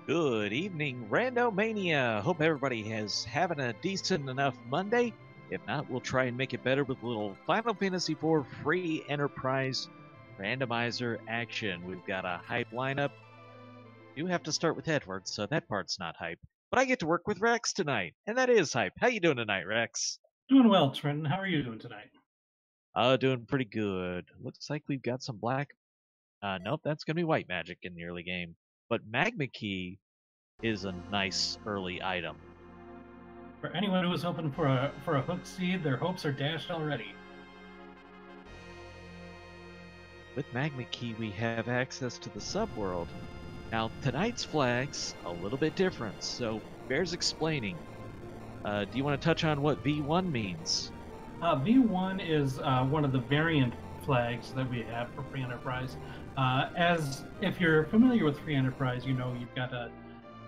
Good evening, Randomania. Hope everybody is having a decent enough Monday. If not, we'll try and make it better with a little Final Fantasy IV free enterprise randomizer action. We've got a hype lineup. You have to start with Edward, so that part's not hype. But I get to work with Rex tonight, and that is hype. How you doing tonight, Rex? Doing well, Trenton. How are you doing tonight? Doing pretty good. Looks like we've got some black. Nope, that's gonna be white magic in the early game. But Magma Key is a nice early item. For anyone who was hoping for a hook seed, their hopes are dashed already. With Magma Key, we have access to the subworld. Now, tonight's flag's a little bit different, so bears explaining. Do you want to touch on what V1 means? V1 is one of the variant flags that we have for Free Enterprise. As if you're familiar with Free Enterprise, you know you've got to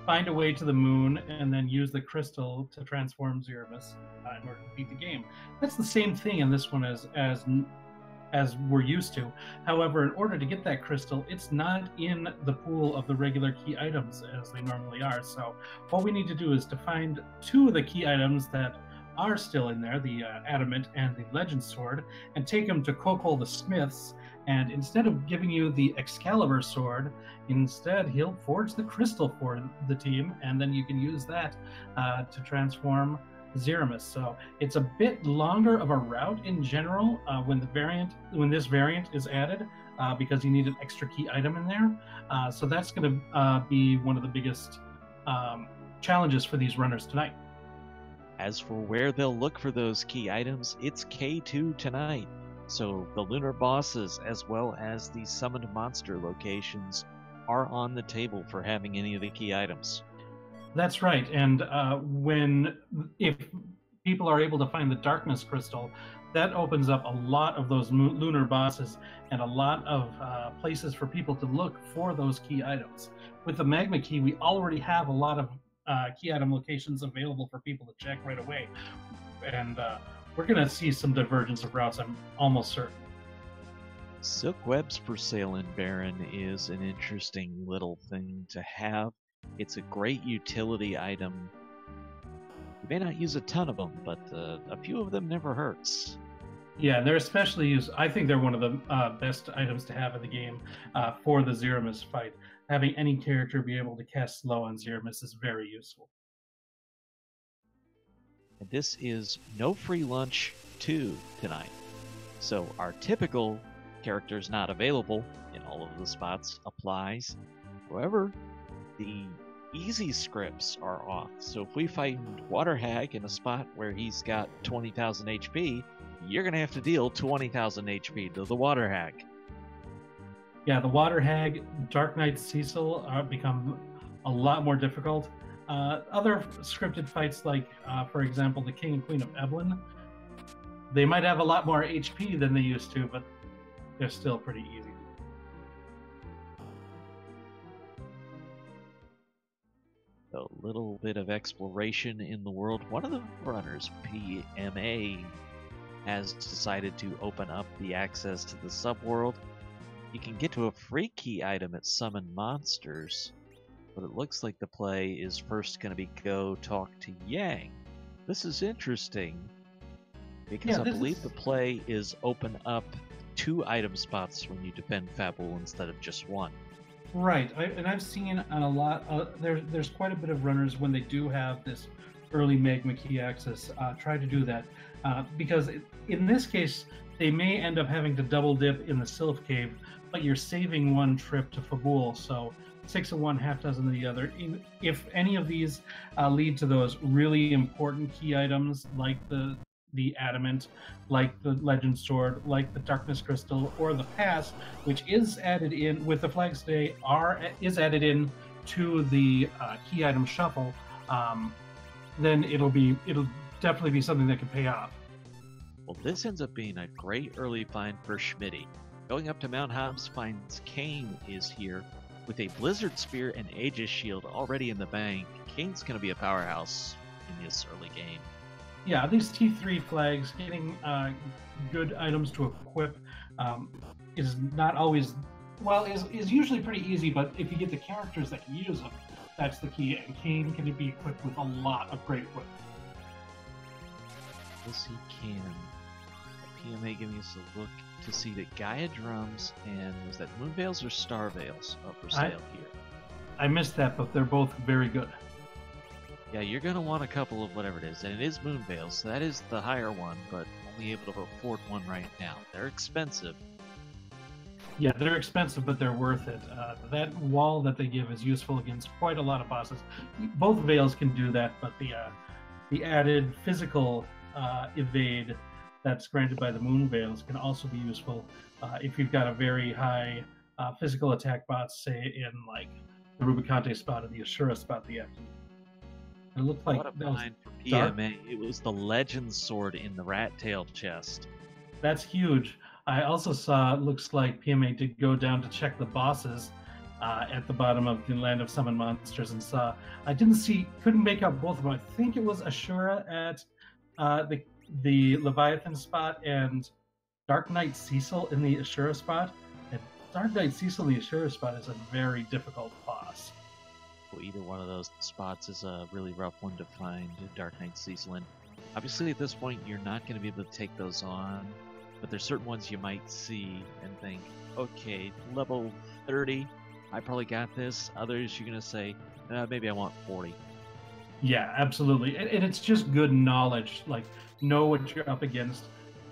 find a way to the moon and then use the crystal to transform Zeramis in order to beat the game. That's the same thing in this one as we're used to. However, in order to get that crystal, it's not in the pool of the regular key items as they normally are. So what we need to do is to find two of the key items that are still in there, the adamant and the legend sword, and take them to Kokol the Smith's. And instead of giving you the Excalibur sword, instead he'll forge the crystal for the team, and then you can use that to transform Zeramis. So it's a bit longer of a route in general when this variant is added, because you need an extra key item in there. So that's going to be one of the biggest challenges for these runners tonight. As for where they'll look for those key items, it's K2 tonight. So the lunar bosses as well as the summoned monster locations are on the table for having any of the key items. That's right. And if people are able to find the darkness crystal, that opens up a lot of those lunar bosses and a lot of places for people to look for those key items. With the magma key, we already have a lot of key item locations available for people to check right away. And we're going to see some divergence of routes, I'm almost certain. Silk webs for sale in Baron is an interesting little thing to have. It's a great utility item. You may not use a ton of them, but a few of them never hurts. Yeah, they're especially used. I think they're one of the best items to have in the game for the Zeramis fight. Having any character be able to cast slow on Zeramis is very useful. And this is no free lunch 2 tonight. So our typical characters not available in all of the spots applies. However, the easy scripts are off. So if we find Water Hag in a spot where he's got 20,000 HP, you're going to have to deal 20,000 HP to the Water Hag. Yeah, the Water Hag, Dark Knight Cecil become a lot more difficult. Other scripted fights, like, for example, the King and Queen of Evelyn, they might have a lot more HP than they used to, but they're still pretty easy. A little bit of exploration in the world. One of the runners, PMA, has decided to open up the access to the subworld. You can get to a free key item at Summon Monsters, but it looks like the play is first going to be go talk to Yang. This is interesting because I believe the play is open up 2 item spots when you defend Fabul instead of just 1. Right, and I've seen on a lot. There's quite a bit of runners when they do have this early magma key access try to do that because in this case they may end up having to double dip in the Sylph Cave, but you're saving 1 trip to Fabul, so 6 of one, half dozen of the other. If any of these lead to those really important key items like the adamant, like the legend sword, like the darkness crystal, or the pass, which is added in with the flags today, is added in to the key item shuffle, then it'll definitely be something that can pay off. Well, this ends up being a great early find for Schmitty. Going up to Mount Hobbs finds Kane is here with a Blizzard Spear and Aegis Shield already in the bank. Kane's going to be a powerhouse in this early game. Yeah, these T3 flags, getting good items to equip is not always, well, is usually pretty easy, but if you get the characters that can use them, That's the key. And Kane can be equipped with a lot of great equipment. Yes, he can. PMA giving us a look to see that Gaia drums and was that Moon Veils or Star Veils are for sale here. I missed that, but they're both very good. Yeah, you're going to want a couple of whatever it is, and it is Moon Veils, so that is the higher one, but only able to afford one right now. They're expensive. Yeah, they're expensive, but they're worth it. That wall that they give is useful against quite a lot of bosses. Both Veils can do that, but the added physical evade that's granted by the Moon Veils can also be useful if you've got a very high physical attack bot, say in like the Rubicante spot or the Ashura spot the FD. It looked like what a that was find for PMA. dark. It was the Legend Sword in the Rat Tail chest. That's huge. I also saw it looks like PMA did go down to check the bosses at the bottom of the Land of Summon Monsters and saw. I couldn't make out both of them. I think it was Ashura at the Leviathan spot and Dark Knight Cecil in the Ashura spot. And Dark Knight Cecil in the Ashura spot is a very difficult boss. Well, either one of those spots is a really rough one to find Dark Knight Cecil in. Obviously, at this point, you're not going to be able to take those on, but there's certain ones you might see and think, okay, level 30, I probably got this. Others, you're going to say, maybe I want 40. Yeah, absolutely. And it's just good knowledge. Like, know what you're up against.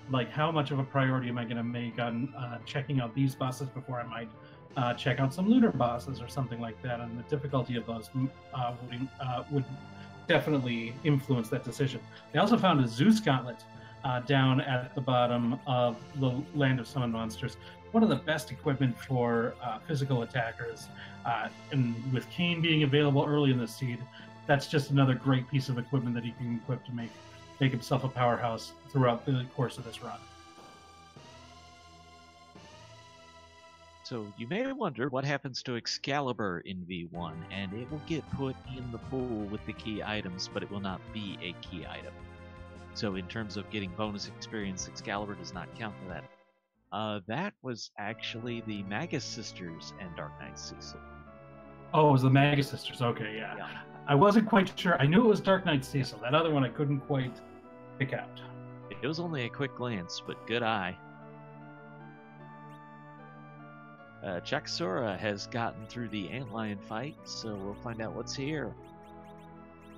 Like, how much of a priority am I going to make on checking out these bosses before I might check out some lunar bosses or something like that? And the difficulty of those would definitely influence that decision. They also found a Zeus Gauntlet down at the bottom of the Land of Summon Monsters. One of the best equipment for physical attackers. And with Kane being available early in the seed, that's just another great piece of equipment that he can equip to make himself a powerhouse throughout the course of this run. So you may wonder what happens to Excalibur in V1, and it will get put in the pool with the key items, but it will not be a key item. So in terms of getting bonus experience, Excalibur does not count for that. That was actually the Magus Sisters and Dark Knight Cecil. Oh, it was the Magus Sisters. Okay, yeah. I wasn't quite sure. I knew it was Dark Knight Cecil. That other one I couldn't quite pick out. It was only a quick glance, but good eye. Chaksura has gotten through the Antlion fight, so we'll find out what's here.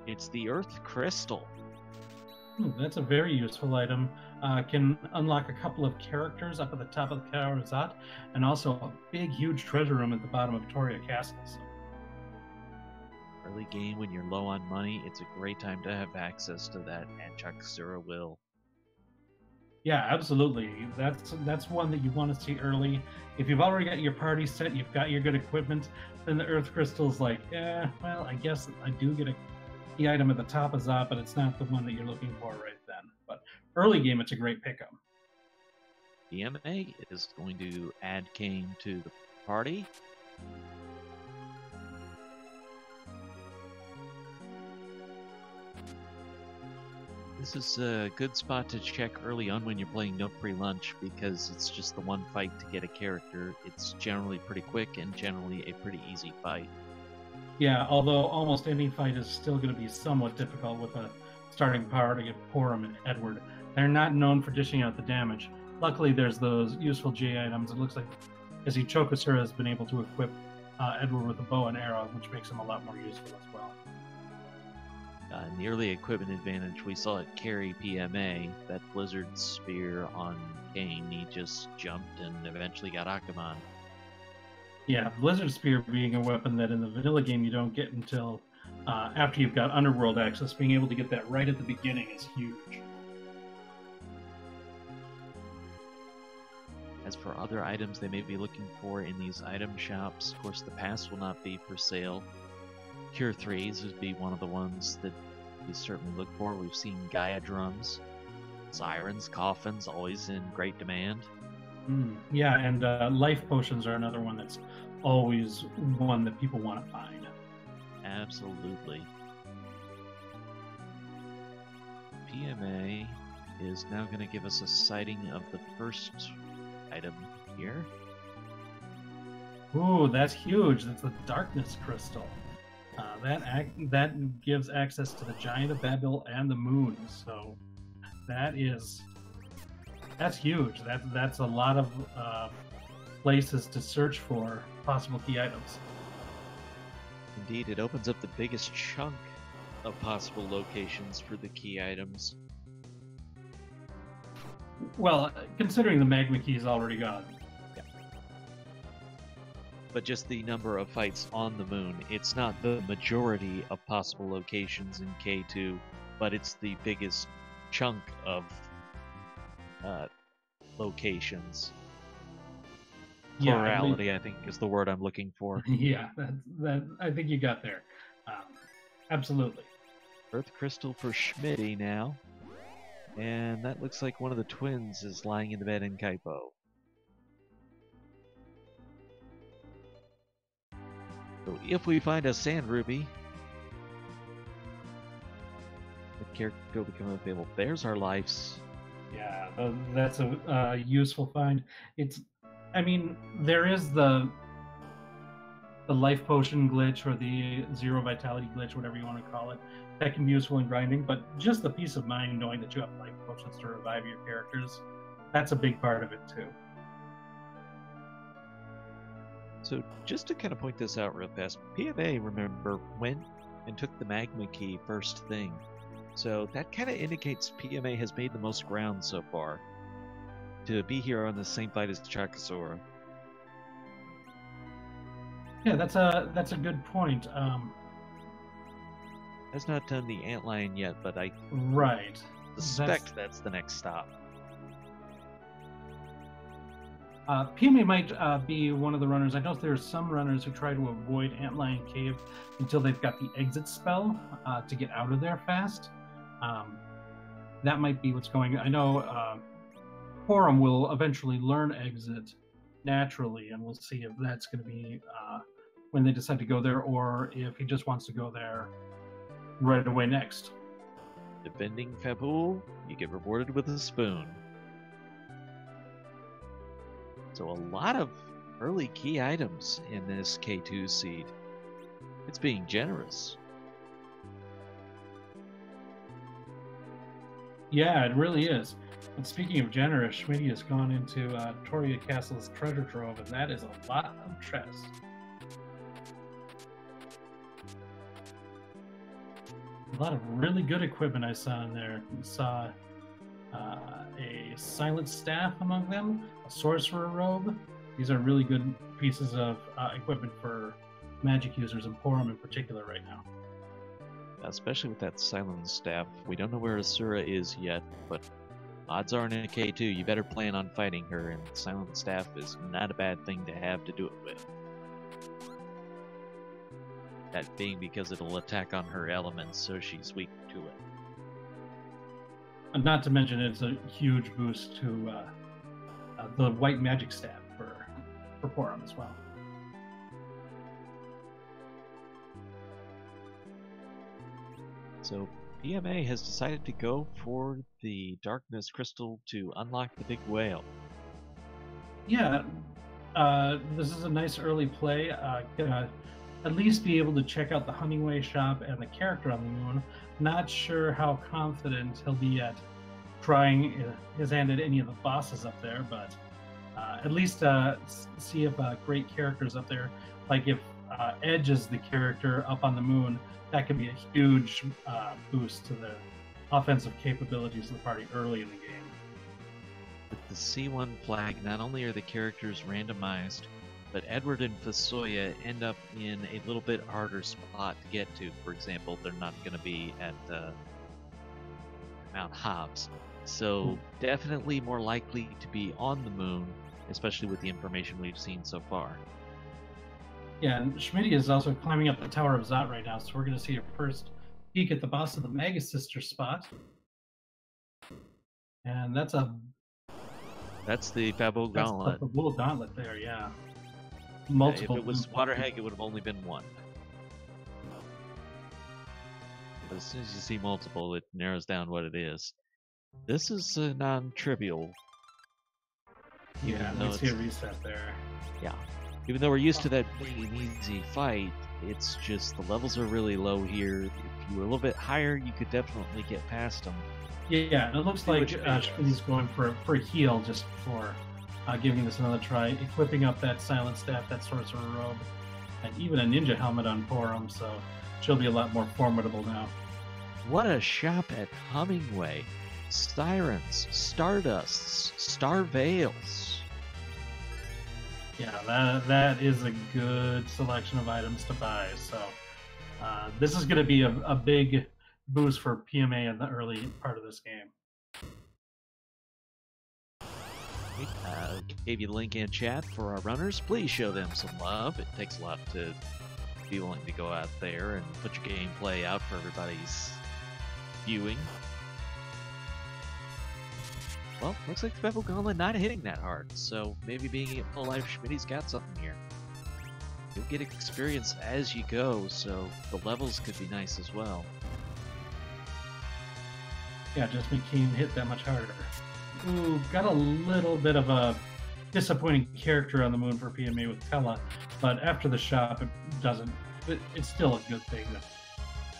It's the Earth Crystal. That's a very useful item. Can unlock a couple of characters up at the top of the Tower of Zot, and also a big, huge treasure room at the bottom of Toria Castle. So. Early game, when you're low on money, it's a great time to have access to that, and Chaksura will. Yeah, absolutely. That's one that you want to see early. If you've already got your party set, you've got your good equipment, then the Earth Crystal's like, well, I guess I do get a key item at the top of Zot, but it's not the one that you're looking for right then. But early game, it's a great pickup. PMA is going to add Kane to the party. This is a good spot to check early on when you're playing No Free Lunch, because it's just the one fight to get a character. It's generally pretty quick and generally a pretty easy fight. Yeah, although almost any fight is still going to be somewhat difficult with a starting power to get Porum and Edward. They're not known for dishing out the damage. Luckily, there's those useful J items. It looks like Chokosura has been able to equip Edward with a bow and arrow, which makes him a lot more useful as well. In the early equipment advantage, we saw it carry PMA. That Blizzard Spear on Kane, he just jumped and eventually got Akamon. Yeah, Blizzard Spear being a weapon that in the vanilla game you don't get until after you've got Underworld access. Being able to get that right at the beginning is huge. As for other items they may be looking for in these item shops, of course the pass will not be for sale. Cure 3s would be one of the ones that we certainly look for. We've seen Gaia drums, sirens, coffins, always in great demand. Yeah, and life potions are another one that's always one that people want to find. Absolutely. PMA is now going to give us a sighting of the first item here. Ooh, that's huge. That's the Darkness Crystal. That gives access to the Giant of Babel and the Moon. So that's huge. That's a lot of places to search for possible key items. Indeed, it opens up the biggest chunk of possible locations for the key items. Well, considering the magma key is already gone. Yeah. But just the number of fights on the moon, it's not the majority of possible locations in K2, but it's the biggest chunk of locations. Yeah, Plurality, I think, is the word I'm looking for. Yeah, that I think you got there. Absolutely. Earth crystal for Schmitty now. And that looks like one of the twins is lying in the bed in Kaipo. So if we find a sand ruby, the character will become available. There's our lives. Yeah, that's a useful find. I mean, there is the life potion glitch or the zero vitality glitch, whatever you want to call it. That can be useful in grinding, but just the peace of mind knowing that you have life potions to revive your characters, that's a big part of it too. So just to kind of point this out real fast, PMA, remember, went and took the magma key first thing. So that kind of indicates PMA has made the most ground so far to be here on the same fight as Chakasora. Yeah, that's a good point. Has not done the antlion yet, but I suspect that's the next stop. PMA might be one of the runners. I know there's some runners who try to avoid Antlion Cave until they've got the exit spell to get out of there fast. That might be what's going on. I know Forum will eventually learn exit naturally, and we'll see if that's going to be when they decide to go there, or if he just wants to go there right away next. Defending Fabul, you get rewarded with a spoon. So a lot of early key items in this K2 seed. It's being generous. Yeah, it really is. And speaking of generous, Schmitty has gone into Toria Castle's treasure trove, and that is a lot of chests. A lot of really good equipment I saw in there. I saw a silent staff among them, a sorcerer robe. These are really good pieces of equipment for magic users, and Porum in particular right now. Especially with that silent staff. We don't know where Asura is yet, but odds are in a K2 you better plan on fighting her, and silent staff is not a bad thing to have to do it with. That being because it'll attack on her elements, so she's weak to it. And not to mention, it's a huge boost to the white magic staff for Porum as well. So PMA has decided to go for the darkness crystal to unlock the big whale. Yeah, this is a nice early play. Gonna at least be able to check out the Hummingway shop and the character on the moon. Not sure how confident he'll be at trying his hand at any of the bosses up there, but at least see if great characters up there. Like if Edge is the character up on the moon, that could be a huge boost to the offensive capabilities of the party early in the game. With the C1 flag, not only are the characters randomized, but Edward and Fasoya end up in a little bit harder spot to get to. For example, they're not going to be at Mount Hobbs. So definitely more likely to be on the moon, especially with the information we've seen so far. Yeah, and Schmitty is also climbing up the Tower of Zot right now, so we're going to see a first peek at the boss of the Magus Sister spot. And that's the Fabul Gauntlet. That's the Fabul Gauntlet there, yeah. Multiple. If it was Waterhag, it would have only been one. But as soon as you see multiple, it narrows down what it is. This is non-trivial. Yeah, we see a reset there. Yeah. Even though we're used to that being an easy fight, It's just the levels are really low here. If you were a little bit higher, you could definitely get past them. Yeah, it looks Do like what you may, Schmitty's going for a heal just for giving this another try, equipping up that silent staff, that sorcerer robe, and even a ninja helmet on Porum, so she'll be a lot more formidable now. What a shop at Hummingway. Sirens, Stardusts, Starveils. Yeah, that is a good selection of items to buy. So this is going to be a big boost for PMA in the early part of this game. Gave you the link in chat for our runners. Please show them some love. It takes a lot to be willing to go out there and put your gameplay out for everybody's viewing. Well, looks like the Bevel Gauntlet not hitting that hard, so maybe being at full life, Schmitty's got something here. You'll get experience as you go, so the levels could be nice as well. Yeah, just make Kane hit that much harder. Ooh, got a little bit of a disappointing character on the moon for PMA with Tella, but after the shop, it doesn't. It's still a good thing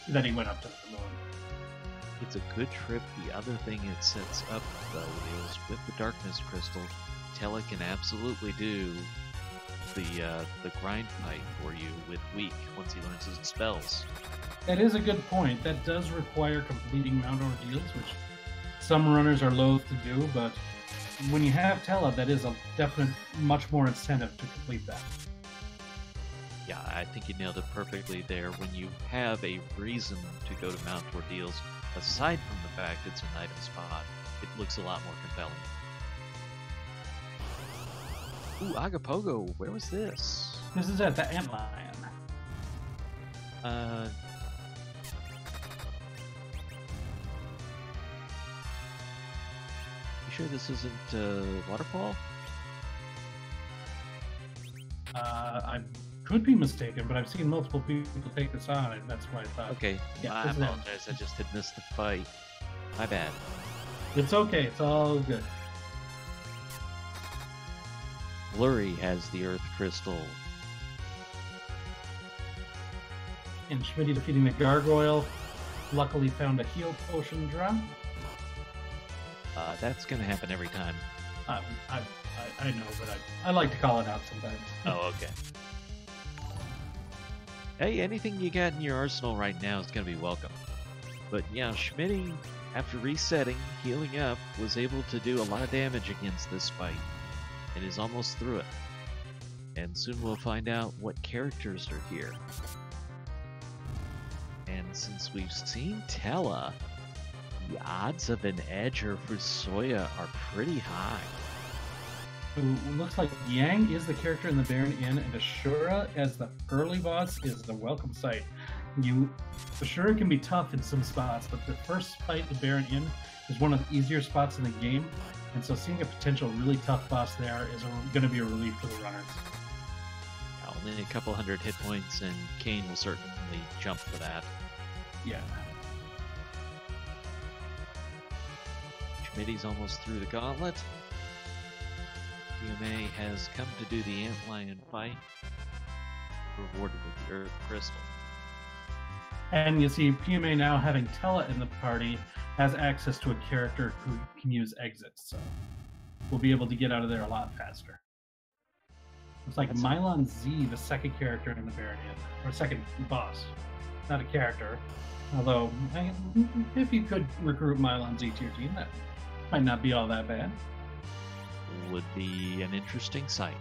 that he went up to the moon. It's a good trip. The other thing it sets up, though, is with the Darkness Crystal, Tella can absolutely do the grind fight for you with Weak once he learns his spells. That is a good point. That does require completing Mount Ordeals, which some runners are loath to do, but when you have Tella, that is a definite much more incentive to complete that. Yeah, I think you nailed it perfectly there. When you have a reason to go to Mount Ordeals, aside from the fact it's an item spot, it looks a lot more compelling. Ooh, Agapogo, where was this? This is at the Antlion. You sure this isn't Waterfall? I could be mistaken, but I've seen multiple people take this on, and that's why I thought. Okay, Yeah, I apologize. I just had missed the fight. My bad. It's okay. It's all good. Blurry has the Earth Crystal. And Schmitty defeating the Gargoyle. Luckily found a heal potion drop. That's going to happen every time. I know, but I like to call it out sometimes. Oh, okay. Hey, anything you got in your arsenal right now is going to be welcome. But yeah, Schmitty, after resetting, healing up, was able to do a lot of damage against this fight. And is almost through it. And soon we'll find out what characters are here. And since we've seen Tella, the odds of an Edge or Fusoya are pretty high. It looks like Yang is the character in the Baron Inn, and Ashura as the early boss is the welcome sight. Ashura can be tough in some spots, but the first fight in Baron Inn is one of the easier spots in the game, and so seeing a potential really tough boss there is going to be a relief for the runners. Only a couple hundred hit points, and Kane will certainly jump for that. Yeah. Schmitty's almost through the gauntlet. PMA has come to do the Antlion fight, rewarded with the Earth Crystal. And you see PMA now having Tella in the party has access to a character who can use exits, so we'll be able to get out of there a lot faster. It's like Mylon Z, the second character in the Baron Inn, or second boss, not a character. Although, if you could recruit Mylon Z to your team, that might not be all that bad. Would be an interesting sight.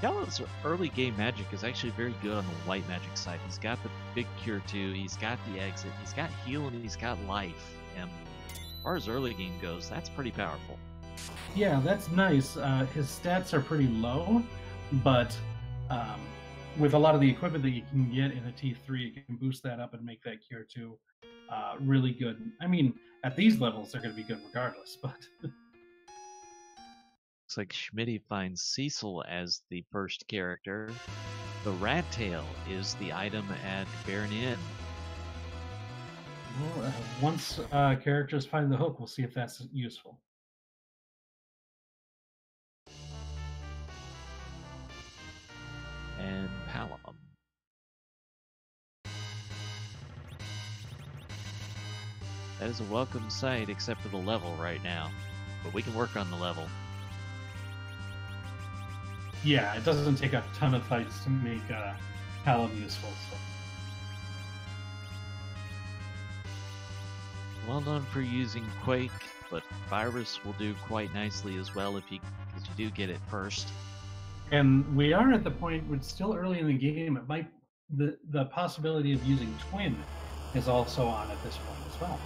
Tella's early game magic is actually very good on the white magic side. He's got the big cure 2, he's got the exit, he's got heal, and he's got life. And as far as early game goes, that's pretty powerful. Yeah, that's nice. His stats are pretty low, but with a lot of the equipment that you can get in a T3, you can boost that up and make that cure 2 really good. I mean, at these levels, they're going to be good regardless, but... Looks like Schmitty finds Cecil as the first character. The rat tail is the item at Baron Inn. Well, once characters find the hook, we'll see if that's useful. And Palom. That is a welcome sight, except for the level right now. But we can work on the level. Yeah, it doesn't take a ton of fights to make Paladin useful. So. Well known for using Quake, but Virus will do quite nicely as well because you do get it first. And we are at the point where it's still early in the game. It might the possibility of using Twin is also on at this point as well.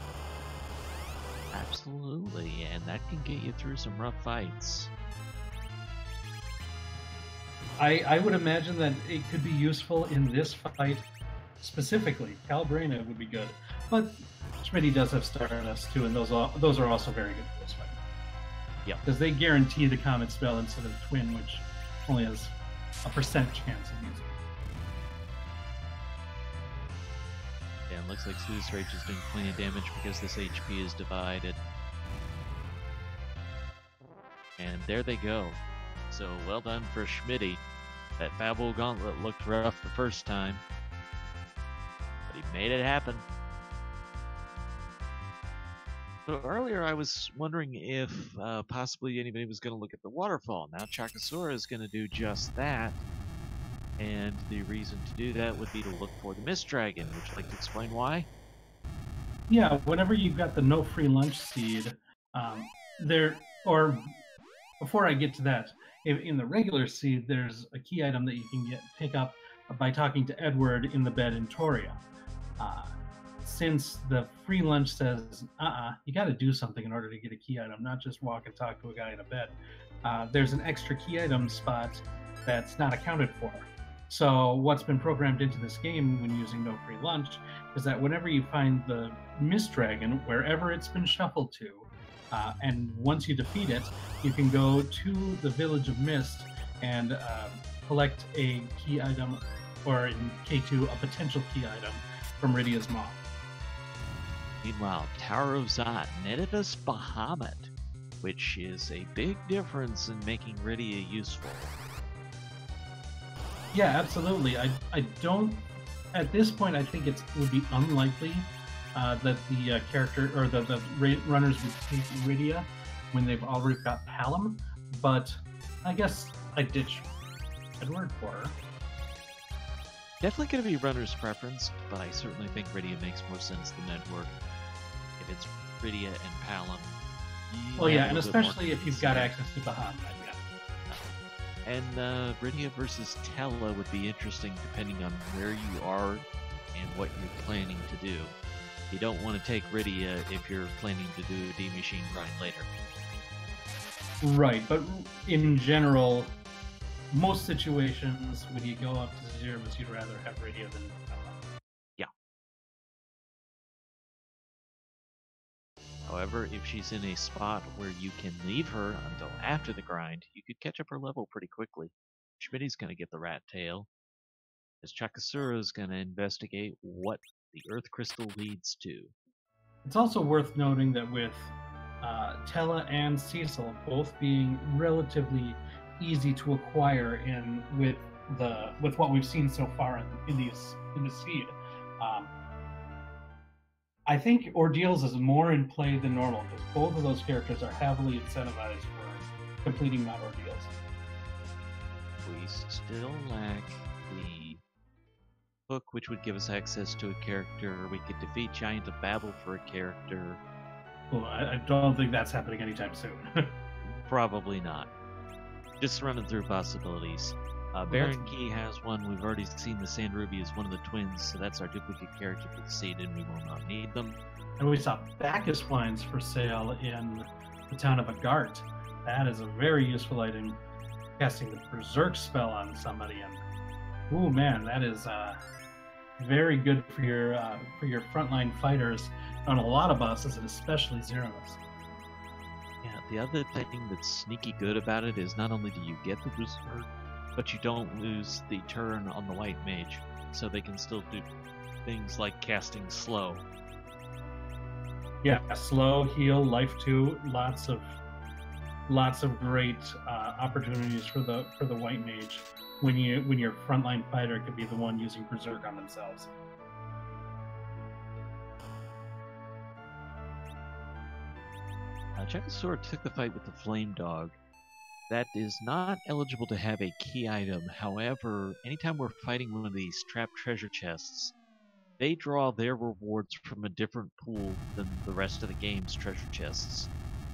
Absolutely, and that can get you through some rough fights. I would imagine that it could be useful in this fight specifically. Calabrina would be good, but Schmitty does have Stardust too, and those are also very good for this fight. Yeah, because they guarantee the Comet spell instead of Twin, which only has a % chance of using it. Yeah, it looks like Sluice Rage is doing plenty of damage because this HP is divided. And there they go. So well done for Schmitty. That Fabul Gauntlet looked rough the first time, but he made it happen. So earlier I was wondering if possibly anybody was going to look at the waterfall. Now Chakasura is going to do just that. And the reason to do that would be to look for the Mist Dragon. Would you like to explain why? Yeah, whenever you've got the no free lunch seed, before I get to that, in the regular seed, there's a key item that you can pick up by talking to Edward in the bed in Toria. Since the free lunch says, you got to do something in order to get a key item, not just walk and talk to a guy in a bed. There's an extra key item spot that's not accounted for. So what's been programmed into this game when using no free lunch is that whenever you find the Mist Dragon, wherever it's been shuffled to, and once you defeat it, you can go to the Village of Mist and collect a key item, or in K2, a potential key item from Rydia's Maw. Meanwhile, Tower of Zot, Nidivus Bahamut, which is a big difference in making Rydia useful. Yeah, absolutely. I don't. At this point, I think it would be unlikely that the character or the runners would take Rydia when they've already got Palom, but I guess I'd ditch Edward for her. Definitely going to be runner's preference, but I certainly think Rydia makes more sense than Edward. If it's Rydia and Palom. Well, yeah, and especially if you've got access to Bahamut. And Rydia versus Tella would be interesting depending on where you are and what you're planning to do. You don't want to take Rydia if you're planning to do a D-Machine grind later. Right, but in general, most situations when you go up to Zerus, you'd rather have Rydia than Tella. Yeah. However, if she's in a spot where you can leave her until after the grind, you could catch up her level pretty quickly. Schmitty's going to get the rat tail, as Chakasura's going to investigate what the Earth Crystal leads to. It's also worth noting that with Tella and Cecil both being relatively easy to acquire with what we've seen so far in the seed, I think Ordeals is more in play than normal because both of those characters are heavily incentivized for completing that Ordeals. We still lack the book, which would give us access to a character. We could defeat Giant of Babel for a character. Well, I don't think that's happening anytime soon. Probably not. Just running through possibilities. Baron Key has one. We've already seen the Sand Ruby as one of the twins, so that's our duplicate character for the seed, and we will not need them. And we saw Bacchus wines for sale in the town of Agart. That is a very useful item, casting the Berserk spell on somebody, and ooh man, that is very good for your frontline fighters on a lot of bosses, and especially Zeranos. Yeah, the other thing that's sneaky good about it is not only do you get the Berserk, but you don't lose the turn on the White Mage, so they can still do things like casting slow. Yeah, slow, heal, life 2, lots of great opportunities for the White Mage when your frontline fighter could be the one using Berserk on themselves. Jackasor took the fight with the Flame Dog. That is not eligible to have a key item. However, anytime we're fighting one of these trapped treasure chests, they draw their rewards from a different pool than the rest of the game's treasure chests.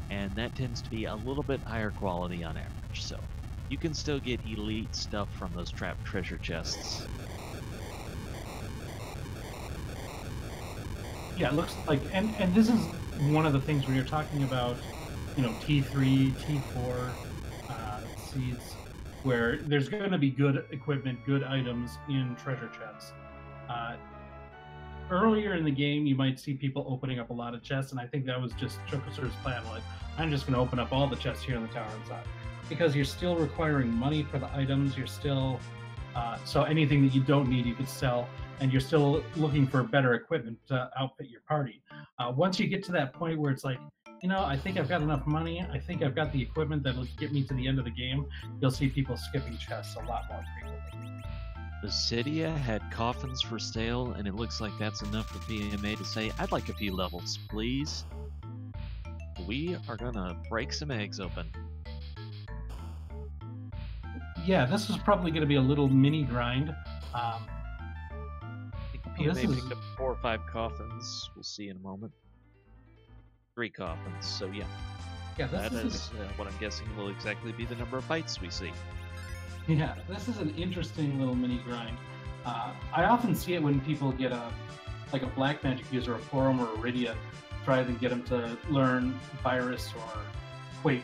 And that tends to be a little bit higher quality on average. So you can still get elite stuff from those trapped treasure chests. Yeah, it looks like, and this is one of the things where you're talking about, you know, T3, T4 seeds, where there's going to be good equipment, good items in treasure chests. Earlier in the game, you might see people opening up a lot of chests, and I think that was just Chocosaur's plan. Like, I'm just going to open up all the chests here in the tower inside, because you're still requiring money for the items. You're still so anything that you don't need, you could sell, and you're still looking for better equipment to outfit your party. Once you get to that point where it's like, you know, I think I've got enough money, I think I've got the equipment that'll get me to the end of the game, you'll see people skipping chests a lot more frequently. Basidia had coffins for sale, and it looks like that's enough for PMA to say, I'd like a few levels, please. We are gonna break some eggs open. Yeah, this is probably going to be a little mini grind. I think PMA picked up 4 or 5 coffins. We'll see in a moment. 3 coffins, so yeah. Yeah, that is what I'm guessing will exactly be the number of fights we see. Yeah, this is an interesting little mini grind. I often see it when people get a black magic user, a Forum or a Iridia, try to get them to learn Virus or Quake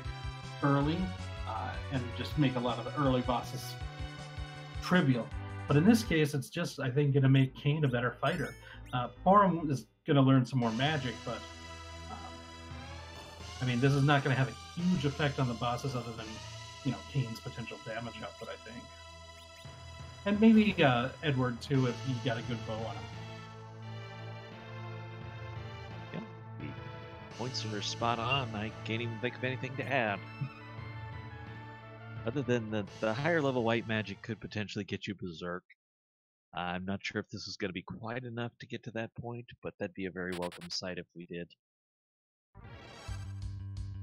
early, and just make a lot of the early bosses trivial. But in this case, it's just, I think, going to make Kane a better fighter. Forum is going to learn some more magic, but I mean, this is not going to have a huge effect on the bosses other than, you know, Kane's potential damage output, I think. And maybe Edward, too, if he got a good bow on him. Yeah, the points are spot on. I can't even think of anything to add. Other than the higher level white magic could potentially get you Berserk. I'm not sure if this is going to be quite enough to get to that point, but that'd be a very welcome sight if we did.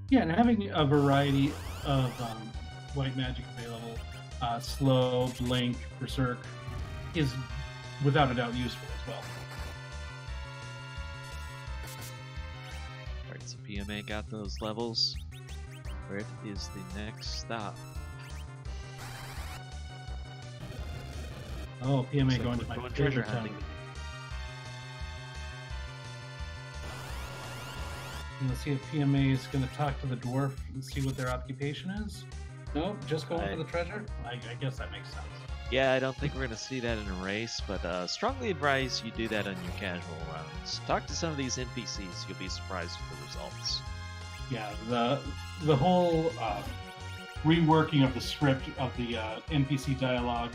Yeah, and having a variety of white magic available, slow, blink, Berserk, is without a doubt useful as well. Alright, so PMA got those levels. Where is the next stop? Oh, PMA going to my treasure town. Let's see if PMA is going to talk to the dwarf and see what their occupation is. Nope, just going for the treasure? I guess that makes sense. Yeah, I don't think we're going to see that in a race, but strongly advise you do that on your casual runs. Talk to some of these NPCs, you'll be surprised with the results. Yeah, the whole reworking of the script of the NPC dialogue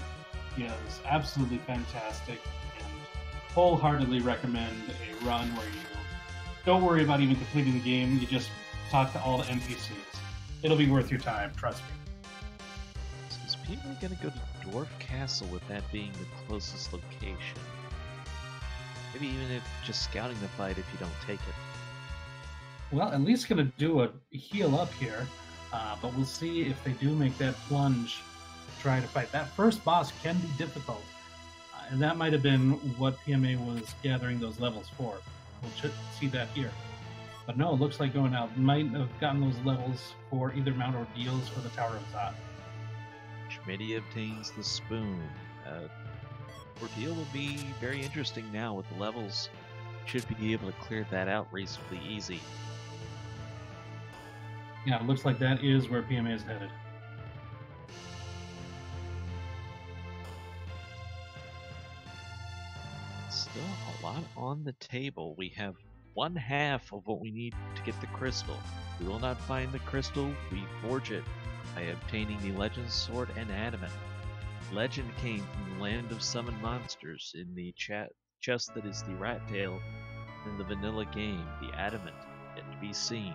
is absolutely fantastic, and wholeheartedly recommend a run where you don't worry about even completing the game, you just talk to all the NPCs. It'll be worth your time, trust me. So is people going to go to Dwarf Castle with that being the closest location? Maybe even if just scouting the fight if you don't take it. Well, at least going to do a heal up here, but we'll see if they do make that plunge trying to fight. That first boss can be difficult, and that might have been what PMA was gathering those levels for. We'll see that here. But no, it looks like going out might have gotten those levels for either Mount Ordeals or the Tower of Zot. Schmitty obtains the spoon. Ordeal will be very interesting now with the levels. Should be able to clear that out reasonably easy. Yeah, it looks like that is where PMA is headed. Still a lot on the table. We have 1/2 of what we need to get the crystal. We will not find the crystal, we forge it by obtaining the Legend Sword and Adamant. Legend came from the land of summoned monsters in the chest that is the rat tail in the vanilla game, the Adamant, yet to be seen.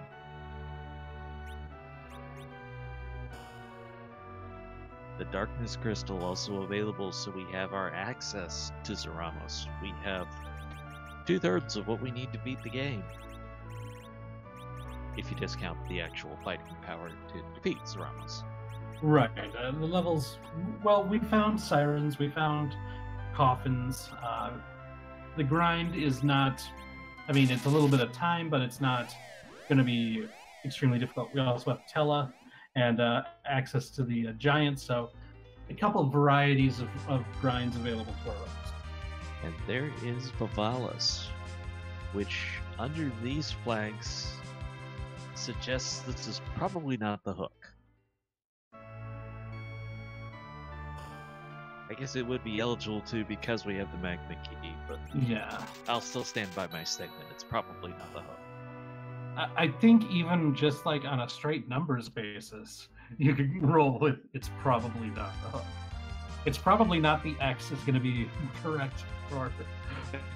The Darkness Crystal also available, so we have our access to Zeramos. We have 2/3 of what we need to beat the game. if you discount the actual fighting power to defeat Zeramas. Right. The levels. Well, we found sirens. We found coffins. The grind is not. I mean, it's a little bit of time, but it's not going to be extremely difficult. We also have Tella and access to the giants, so a couple of varieties of grinds available to our runners. And there is Vivalis, which under these flags suggests this is probably not the hook. I guess it would be eligible too because we have the magma key, but yeah, I'll still stand by my statement. It's probably not the hook. I think even just like on a straight numbers basis, you could roll with it's probably not the hook. It's probably not the X is going to be correct for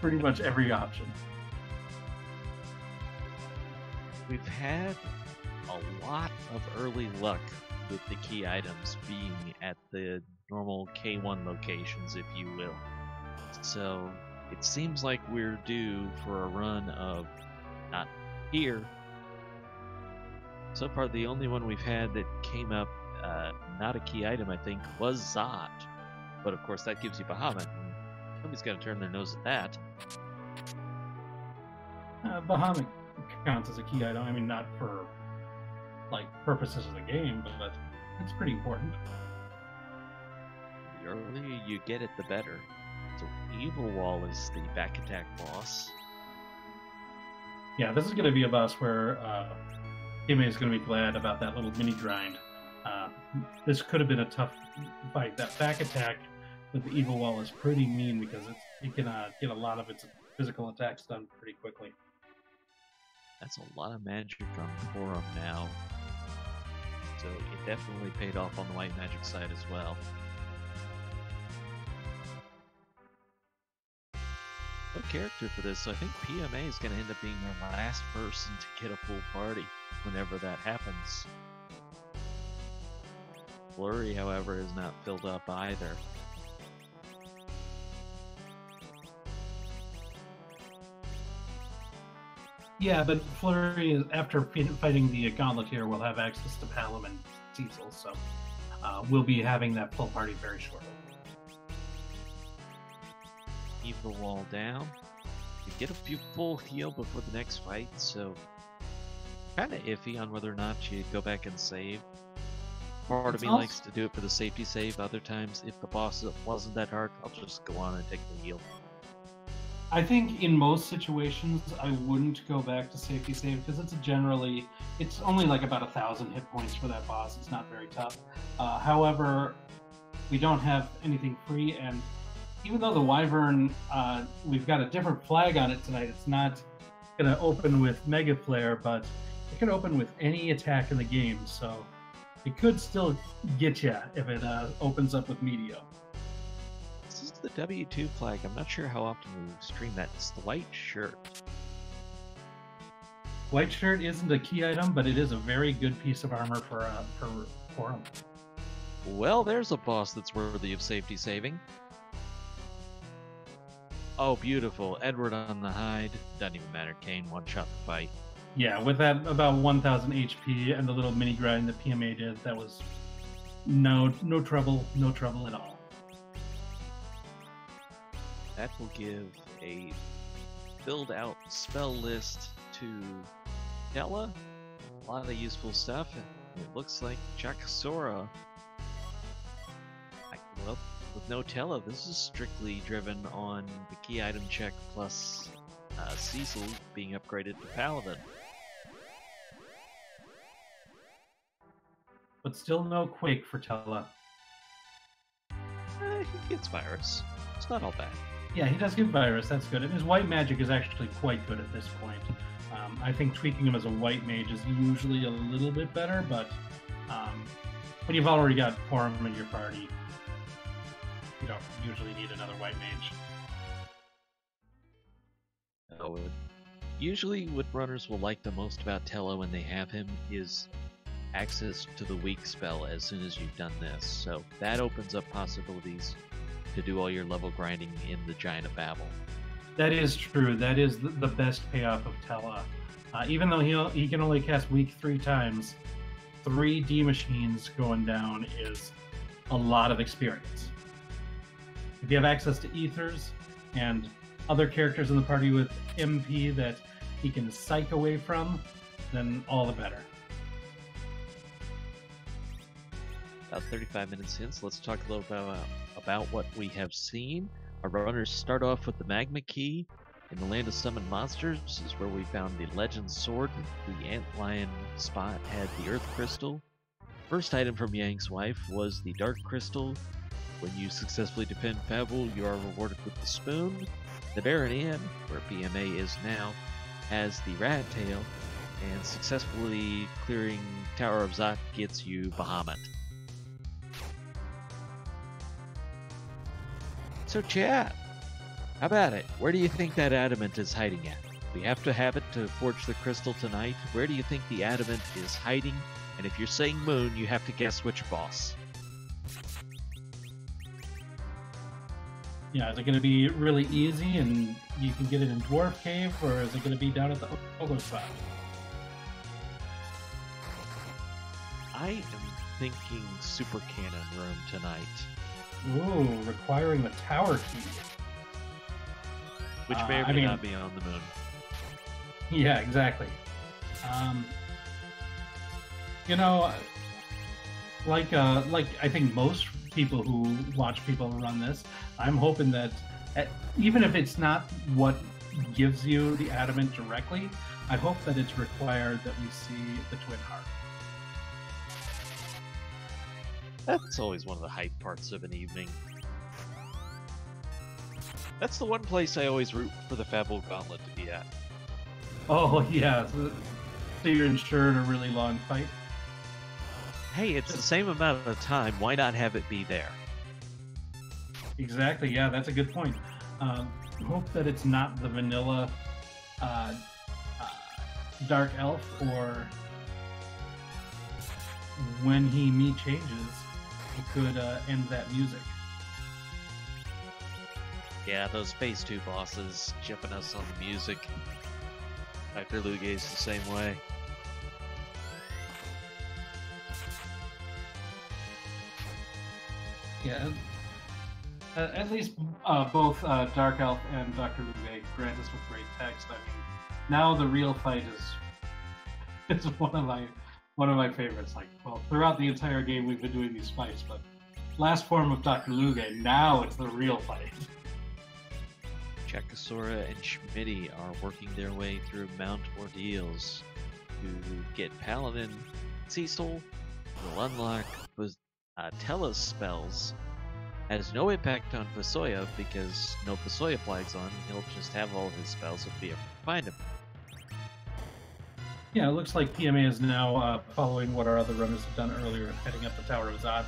pretty much every option. We've had a lot of early luck with the key items being at the normal K1 locations, if you will. So it seems like we're due for a run of not here. So far, the only one we've had that came up not a key item, I think, was Zot. But of course, that gives you Bahamut. And nobody's going to turn their nose at that. Bahamut counts as a key item. I mean, not for like purposes of the game, but it's pretty important. The earlier you get it, the better. So Evil Wall is the back attack boss. Yeah, this is going to be a boss where PMA is going to be glad about that little mini grind. This could have been a tough fight. That back attack with the Evil Wall is pretty mean because it can get a lot of its physical attacks done pretty quickly. That's a lot of magic on Forum now. So it definitely paid off on the white magic side as well. No character for this, so I think PMA is going to end up being the last person to get a full party whenever that happens. Flurry, however, is not filled up either. Yeah, but Flurry, is, after fighting the Gauntlet here, will have access to Palom and Cecil, so we'll be having that full party very shortly. Keep the wall down. You get a few full heal before the next fight, so kind of iffy on whether or not you go back and save. Part of me likes to do it for the safety save. Other times, if the boss wasn't that hard, I'll just go on and take the heal. I think in most situations, I wouldn't go back to safety save because it's only like about 1,000 hit points for that boss. It's not very tough. However, we don't have anything free, and even though the Wyvern, we've got a different flag on it tonight, it's not going to open with Mega Flare, but it can open with any attack in the game, so it could still get you if it opens up with Meteor. This is the W2 flag. I'm not sure how often we stream that. It's the white shirt. White shirt isn't a key item, but it is a very good piece of armor for him. Well, there's a boss that's worthy of safety saving. Oh, beautiful. Edward on the hide. Doesn't even matter. Kane one-shot the fight. Yeah, with that about 1,000 HP and the little mini grind that PMA did, that was no trouble at all. That will give a filled out spell list to Tella. A lot of useful stuff. And it looks like Chakasora. Well, with no Tella, this is strictly driven on the key item check plus Cecil being upgraded to Paladin. But still no Quake for Tella. He gets Virus. It's not all bad. Yeah, he does get Virus. That's good. And his white magic is actually quite good at this point. I think tweaking him as a white mage is usually a little bit better, but when you've already got Forum in your party, you don't usually need another white mage. Oh, usually what runners will like the most about Tella when they have him is access to the weak spell as soon as you've done this. So that opens up possibilities to do all your level grinding in the Giant of Babel. That is true. That is the best payoff of Tella. Even though he can only cast weak 3 times, 3D machines going down is a lot of experience. If you have access to ethers and other characters in the party with MP that he can psych away from, then all the better. About 35 minutes in, so let's talk a little about what we have seen. Our runners start off with the Magma Key. In the Land of Summoned Monsters is where we found the Legend Sword. The Antlion spot had the Earth Crystal. First item from Yang's wife was the Dark Crystal. When you successfully defend Fable, you are rewarded with the Spoon. The Baron Inn, where PMA is now, has the Rat Tail, and successfully clearing Tower of Zot gets you Bahamut. So chat, how about it? Where do you think that adamant is hiding at? We have to have it to forge the crystal tonight. Where do you think the adamant is hiding? And if you're saying moon, you have to guess which boss. Yeah, is it going to be really easy and you can get it in Dwarf Cave, or is it going to be down at the Ogo spot? I am thinking Super Cannon Room tonight. Ooh, requiring the tower key. Which may or may not be on the moon. Yeah, exactly. You know, like I think most people who watch people run this, I'm hoping that even if it's not what gives you the adamant directly, I hope that it's required that we see the Twin Heart. That's always one of the hype parts of an evening. That's the one place I always root for the Fable Gauntlet to be at. Oh, yeah. So you're ensured a really long fight? Hey, it's the same amount of time. Why not have it be there? Exactly. Yeah, that's a good point. Hope that it's not the vanilla Dark Elf, or when he changes, it could end that music. Yeah, those Phase 2 bosses chipping us on the music. Dr. Lugae's the same way. Yeah, at least both Dark Elf and Dr. Lugae grant us with great text. I mean, now the real fight is one of my favorites. Like, well, throughout the entire game we've been doing these fights, but last form of Dr. Lugae, now it's the real fight. Chakasora and Schmitty are working their way through Mount Ordeals to get Paladin. Cecil will unlock Telos spells. Has no impact on Vasoya because no Vasoya flags on. He'll just have all his spells if we ever find him. Yeah, it looks like PMA is now following what our other runners have done earlier, heading up the Tower of Zod.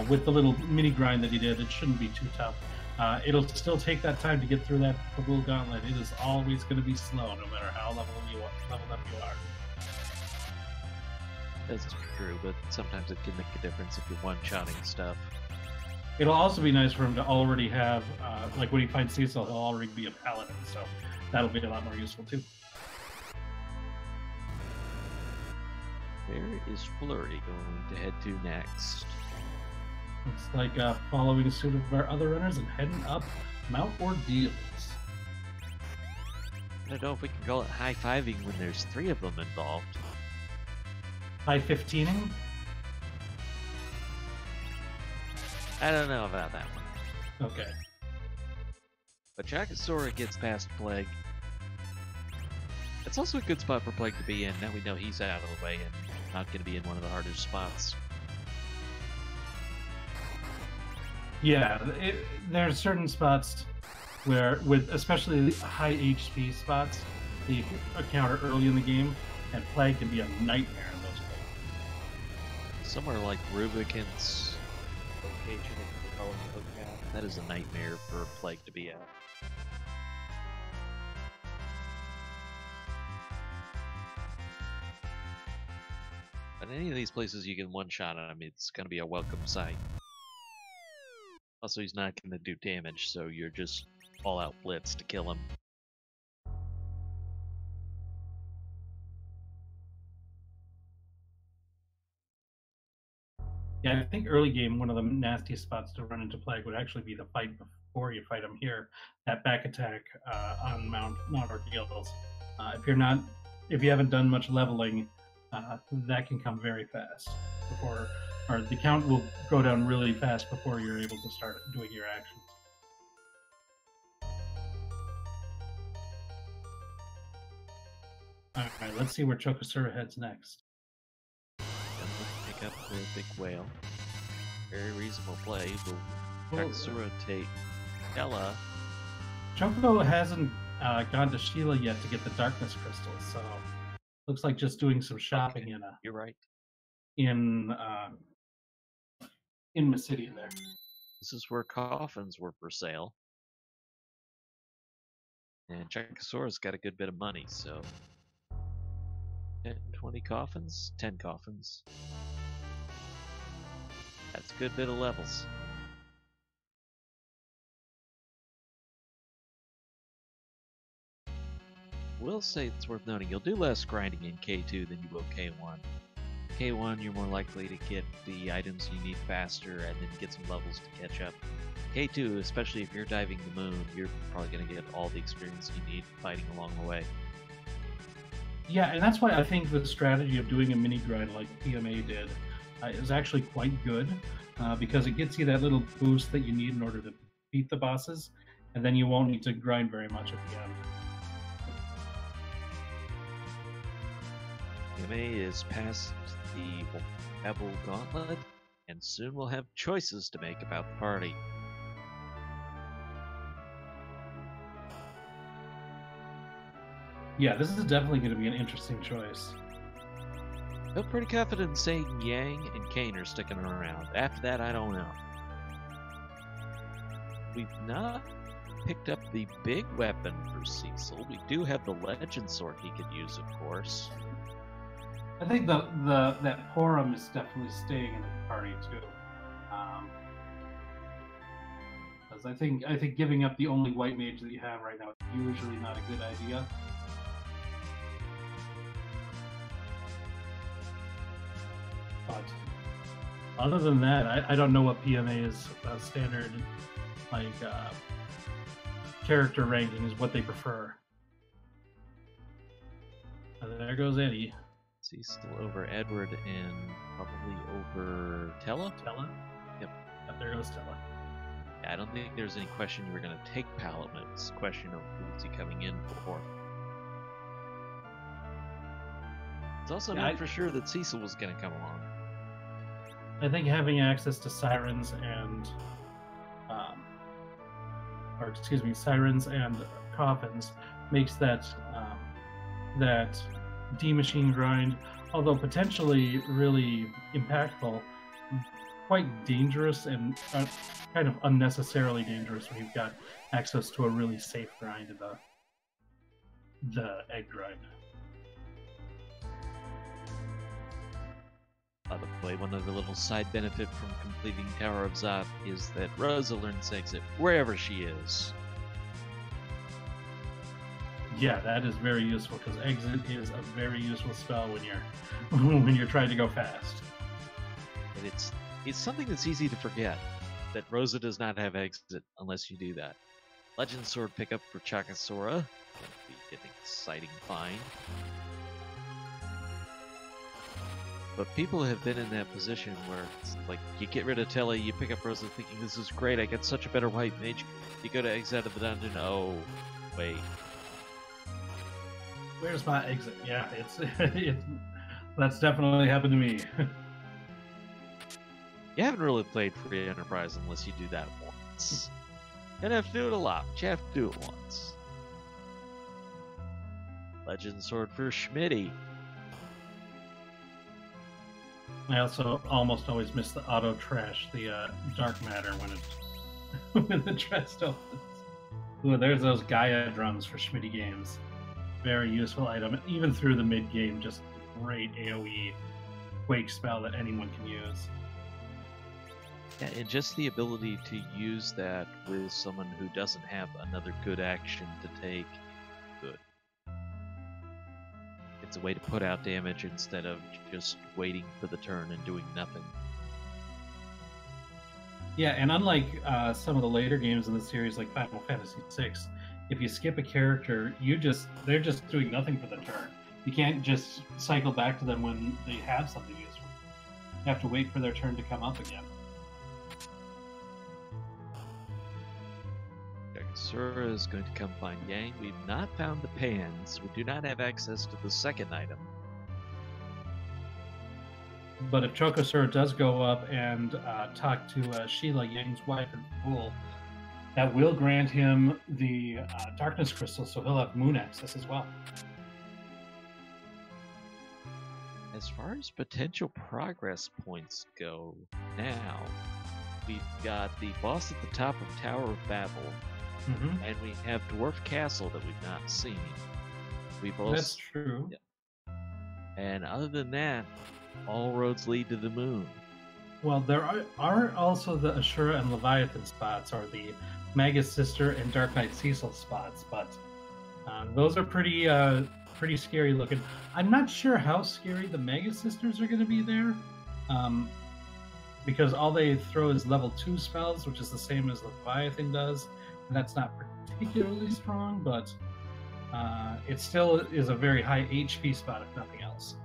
With the little mini grind that he did, it shouldn't be too tough. It'll still take that time to get through that Fable Gauntlet. It is always going to be slow, no matter how leveled up you are. That's true, but sometimes it can make a difference if you're one-shotting stuff. It'll also be nice for him to already have, like when he finds Cecil, he'll already be a paladin, so that'll be a lot more useful too. Where is Flurry going to head to next? Looks like following suit of our other runners and heading up Mount Ordeals. I don't know if we can call it high-fiving when there's 3 of them involved. High 15ing? I don't know about that one. Okay. But Chakasora gets past Plague. It's also a good spot for Plague to be in. Now we know he's out of the way and not going to be in one of the harder spots. Yeah, there's certain spots where, especially high HP spots, that you encounter early in the game, and Plague can be a nightmare in those places. Somewhere like Rubicant's location, if you're calling it Hookout, that is a nightmare for Plague to be at. But any of these places you can one-shot on him, it's going to be a welcome sight. Also, he's not going to do damage, so you're just all-out blitz to kill him. Yeah, I think early game, one of the nastiest spots to run into Plague would actually be the fight before you fight him here. That back attack on Mount Ordeals. If you're not, if you haven't done much leveling, that can come very fast before, or the count will go down really fast before you're able to start doing your actions. All right, let's see where Chokosura heads next. Gonna pick up the big whale. Very reasonable play. Will Well, Katsura take Ella? Chocobo hasn't gone to Sheila yet to get the darkness crystals, so looks like just doing some shopping Okay, you're right. in uh, in Mysidian there. This is where coffins were for sale. And Chakasaura's got a good bit of money, so 10, 20 coffins? 10 coffins. That's a good bit of levels. Will say it's worth noting, you'll do less grinding in K2 than you will K1. K1, you're more likely to get the items you need faster and then get some levels to catch up. K2, especially if you're diving the moon, you're probably going to get all the experience you need fighting along the way. Yeah, and that's why I think the strategy of doing a mini grind like PMA did is actually quite good because it gets you that little boost that you need in order to beat the bosses, and then you won't need to grind very much at the end. PMA is past the Pebble Gauntlet, and soon we'll have choices to make about the party. Yeah, this is definitely going to be an interesting choice. Feel pretty confident in saying Yang and Kane are sticking around. After that, I don't know. We've not picked up the big weapon for Cecil. We do have the legend sword he could use, of course. I think that Porum is definitely staying in the party too. Because I think giving up the only white mage that you have right now is usually not a good idea. But other than that, I don't know what PMA's standard like character ranking is, what they prefer. And there goes Eddie. Cecil over Edward and probably over Tella? Tella? Yep. There goes Tella. I don't think there's any question you were going to take Paladin. It's a question of who's he coming in for. It's also not for sure that Cecil was going to come along. I think having access to sirens and, sirens and coffins makes that that D machine grind, although potentially really impactful, quite dangerous and kind of unnecessarily dangerous when you've got access to a really safe grind in the egg grind. By the way, one of the little side benefit from completing Tower of Zot is that Rosa learns exit wherever she is. Yeah, that is very useful because exit is a very useful spell when you're when you're trying to go fast. And it's something that's easy to forget, that Rosa does not have exit unless you do that. Legend Sword pickup for Chakasora. Going to be an exciting find. But people have been in that position where it's like you get rid of Tella, you pick up Rosa thinking this is great, I get such a better white mage. You go to exit out of the dungeon, oh, wait. Where's my exit? Yeah, it's that's definitely happened to me. You haven't really played Free Enterprise unless you do that once. You don't have to do it a lot, but you have to do it once. Legend Sword for Schmitty. I also almost always miss the auto trash, the dark matter when the chest opens. Ooh, there's those Gaia drums for Schmitty games. Very useful item, even through the mid game. Just great AOE quake spell that anyone can use. Yeah, and just the ability to use that with someone who doesn't have another good action to take, good. It's a way to put out damage instead of just waiting for the turn and doing nothing. Yeah, and unlike some of the later games in the series, like Final Fantasy VI, if you skip a character, they're just doing nothing for the turn. You can't just cycle back to them when they have something useful. You have to wait for their turn to come up again. Sura is going to come find Yang. We've not found the pans. We do not have access to the second item. But if Chokosura does go up and talk to Sheila, Yang's wife and fool, that will grant him the Darkness Crystal, so he'll have moon access as well. As far as potential progress points go now, we've got the boss at the top of Tower of Babel, and we have Dwarf Castle that we've not seen. That's true. Yeah. And other than that, all roads lead to the moon. Well, there are also the Ashura and Leviathan spots, or the Magus Sister and Dark Knight Cecil spots, but those are pretty scary looking. I'm not sure how scary the Magus Sisters are going to be there, because all they throw is level 2 spells, which is the same as Leviathan does, and that's not particularly strong, but it still is a very high HP spot, if nothing else.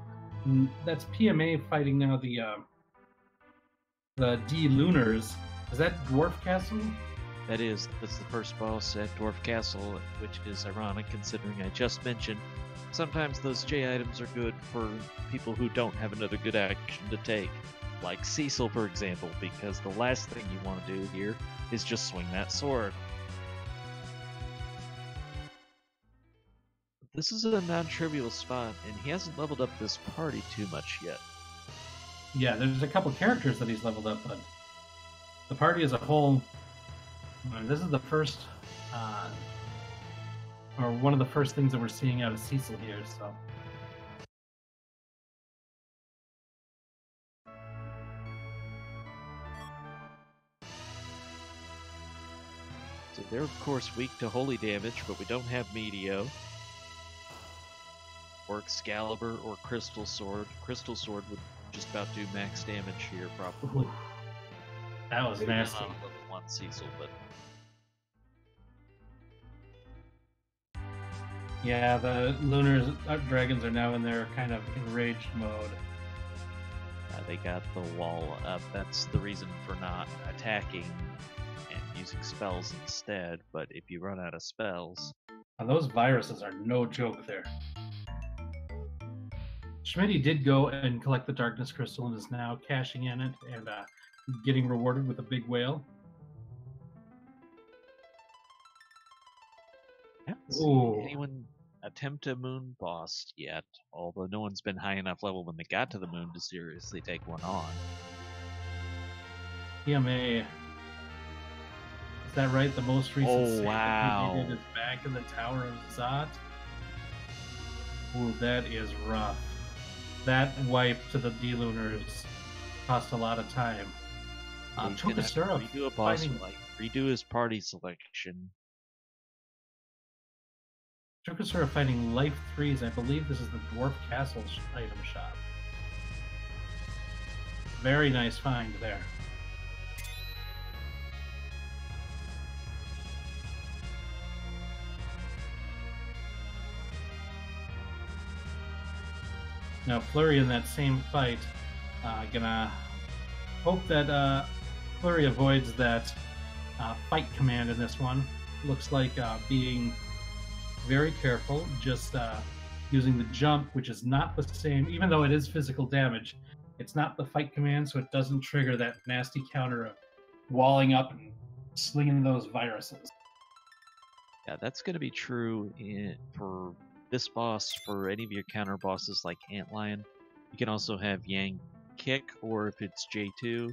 And that's PMA fighting now the D-Lunars. Is that Dwarf Castle? That's the first boss at Dwarf Castle, which is ironic considering I just mentioned sometimes those J items are good for people who don't have another good action to take. Like Cecil, for example, because the last thing you want to do here is just swing that sword. This is a non-trivial spot, and he hasn't leveled up this party too much yet. Yeah, there's a couple characters that he's leveled up, but the party as a whole, this is the first, or one of the first things that we're seeing out of Cecil here, so. So they're of course weak to holy damage, but we don't have Meteo. Or Excalibur or Crystal Sword. Crystal Sword would just about do max damage here, probably. Ooh, that was maybe nasty. Not on level 1 Cecil, but yeah, the Lunar Dragons are now in their kind of enraged mode. They got the wall up. That's the reason for not attacking and using spells instead. But if you run out of spells, and those viruses are no joke there. Schmitty did go and collect the Darkness Crystal and is now cashing in it and getting rewarded with a big whale. I haven't seen anyone attempt a moon boss yet, although no one's been high enough level when they got to the moon to seriously take one on. PMA. Is that right? The most recent save wow. that he did is back in the Tower of Zot. Ooh, that is rough. That wipe to the D-Lunars cost a lot of time. Chokosura redo a boss fight, redo his party selection. Chokosura fighting Life 3s. I believe this is the Dwarf Castle item shop. Very nice find there. Now Flurry in that same fight, gonna hope that Flurry avoids that fight command in this one. Looks like being very careful, just using the jump, which is not the same, even though it is physical damage, it's not the fight command, so it doesn't trigger that nasty counter of walling up and slinging those viruses. Yeah, that's going to be true for this boss, for any of your counter bosses like Antlion. You can also have Yang kick, or if it's J2,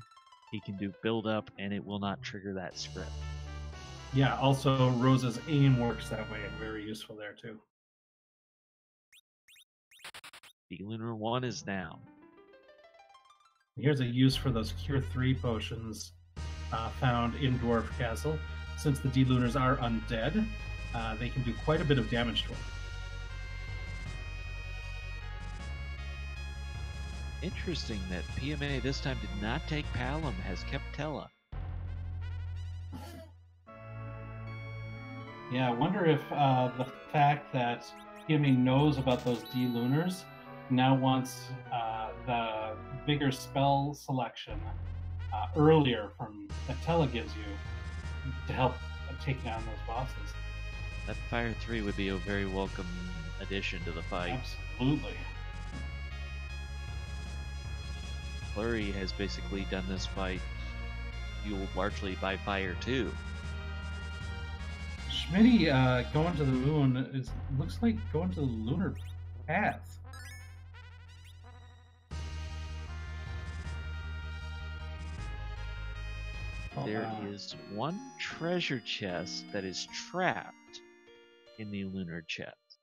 he can do build up and it will not trigger that script. Yeah, also Rosa's aim works that way, and very useful there too. The Lunar 1 is down. Here's a use for those Cure 3 potions found in Dwarf Castle. Since the D-Lunars are undead, they can do quite a bit of damage to them. Interesting that PMA this time did not take Palom, has kept Tella. Yeah, I wonder if the fact that PMA knows about those D lunars now wants the bigger spell selection earlier from that Tela gives you to help take down those bosses. That Fire 3 would be a very welcome addition to the fight. Absolutely. Flurry has basically done this fight fueled largely by Fire 2. Schmitty going to the moon looks like going to the lunar path. There is one treasure chest that is trapped in the lunar chest,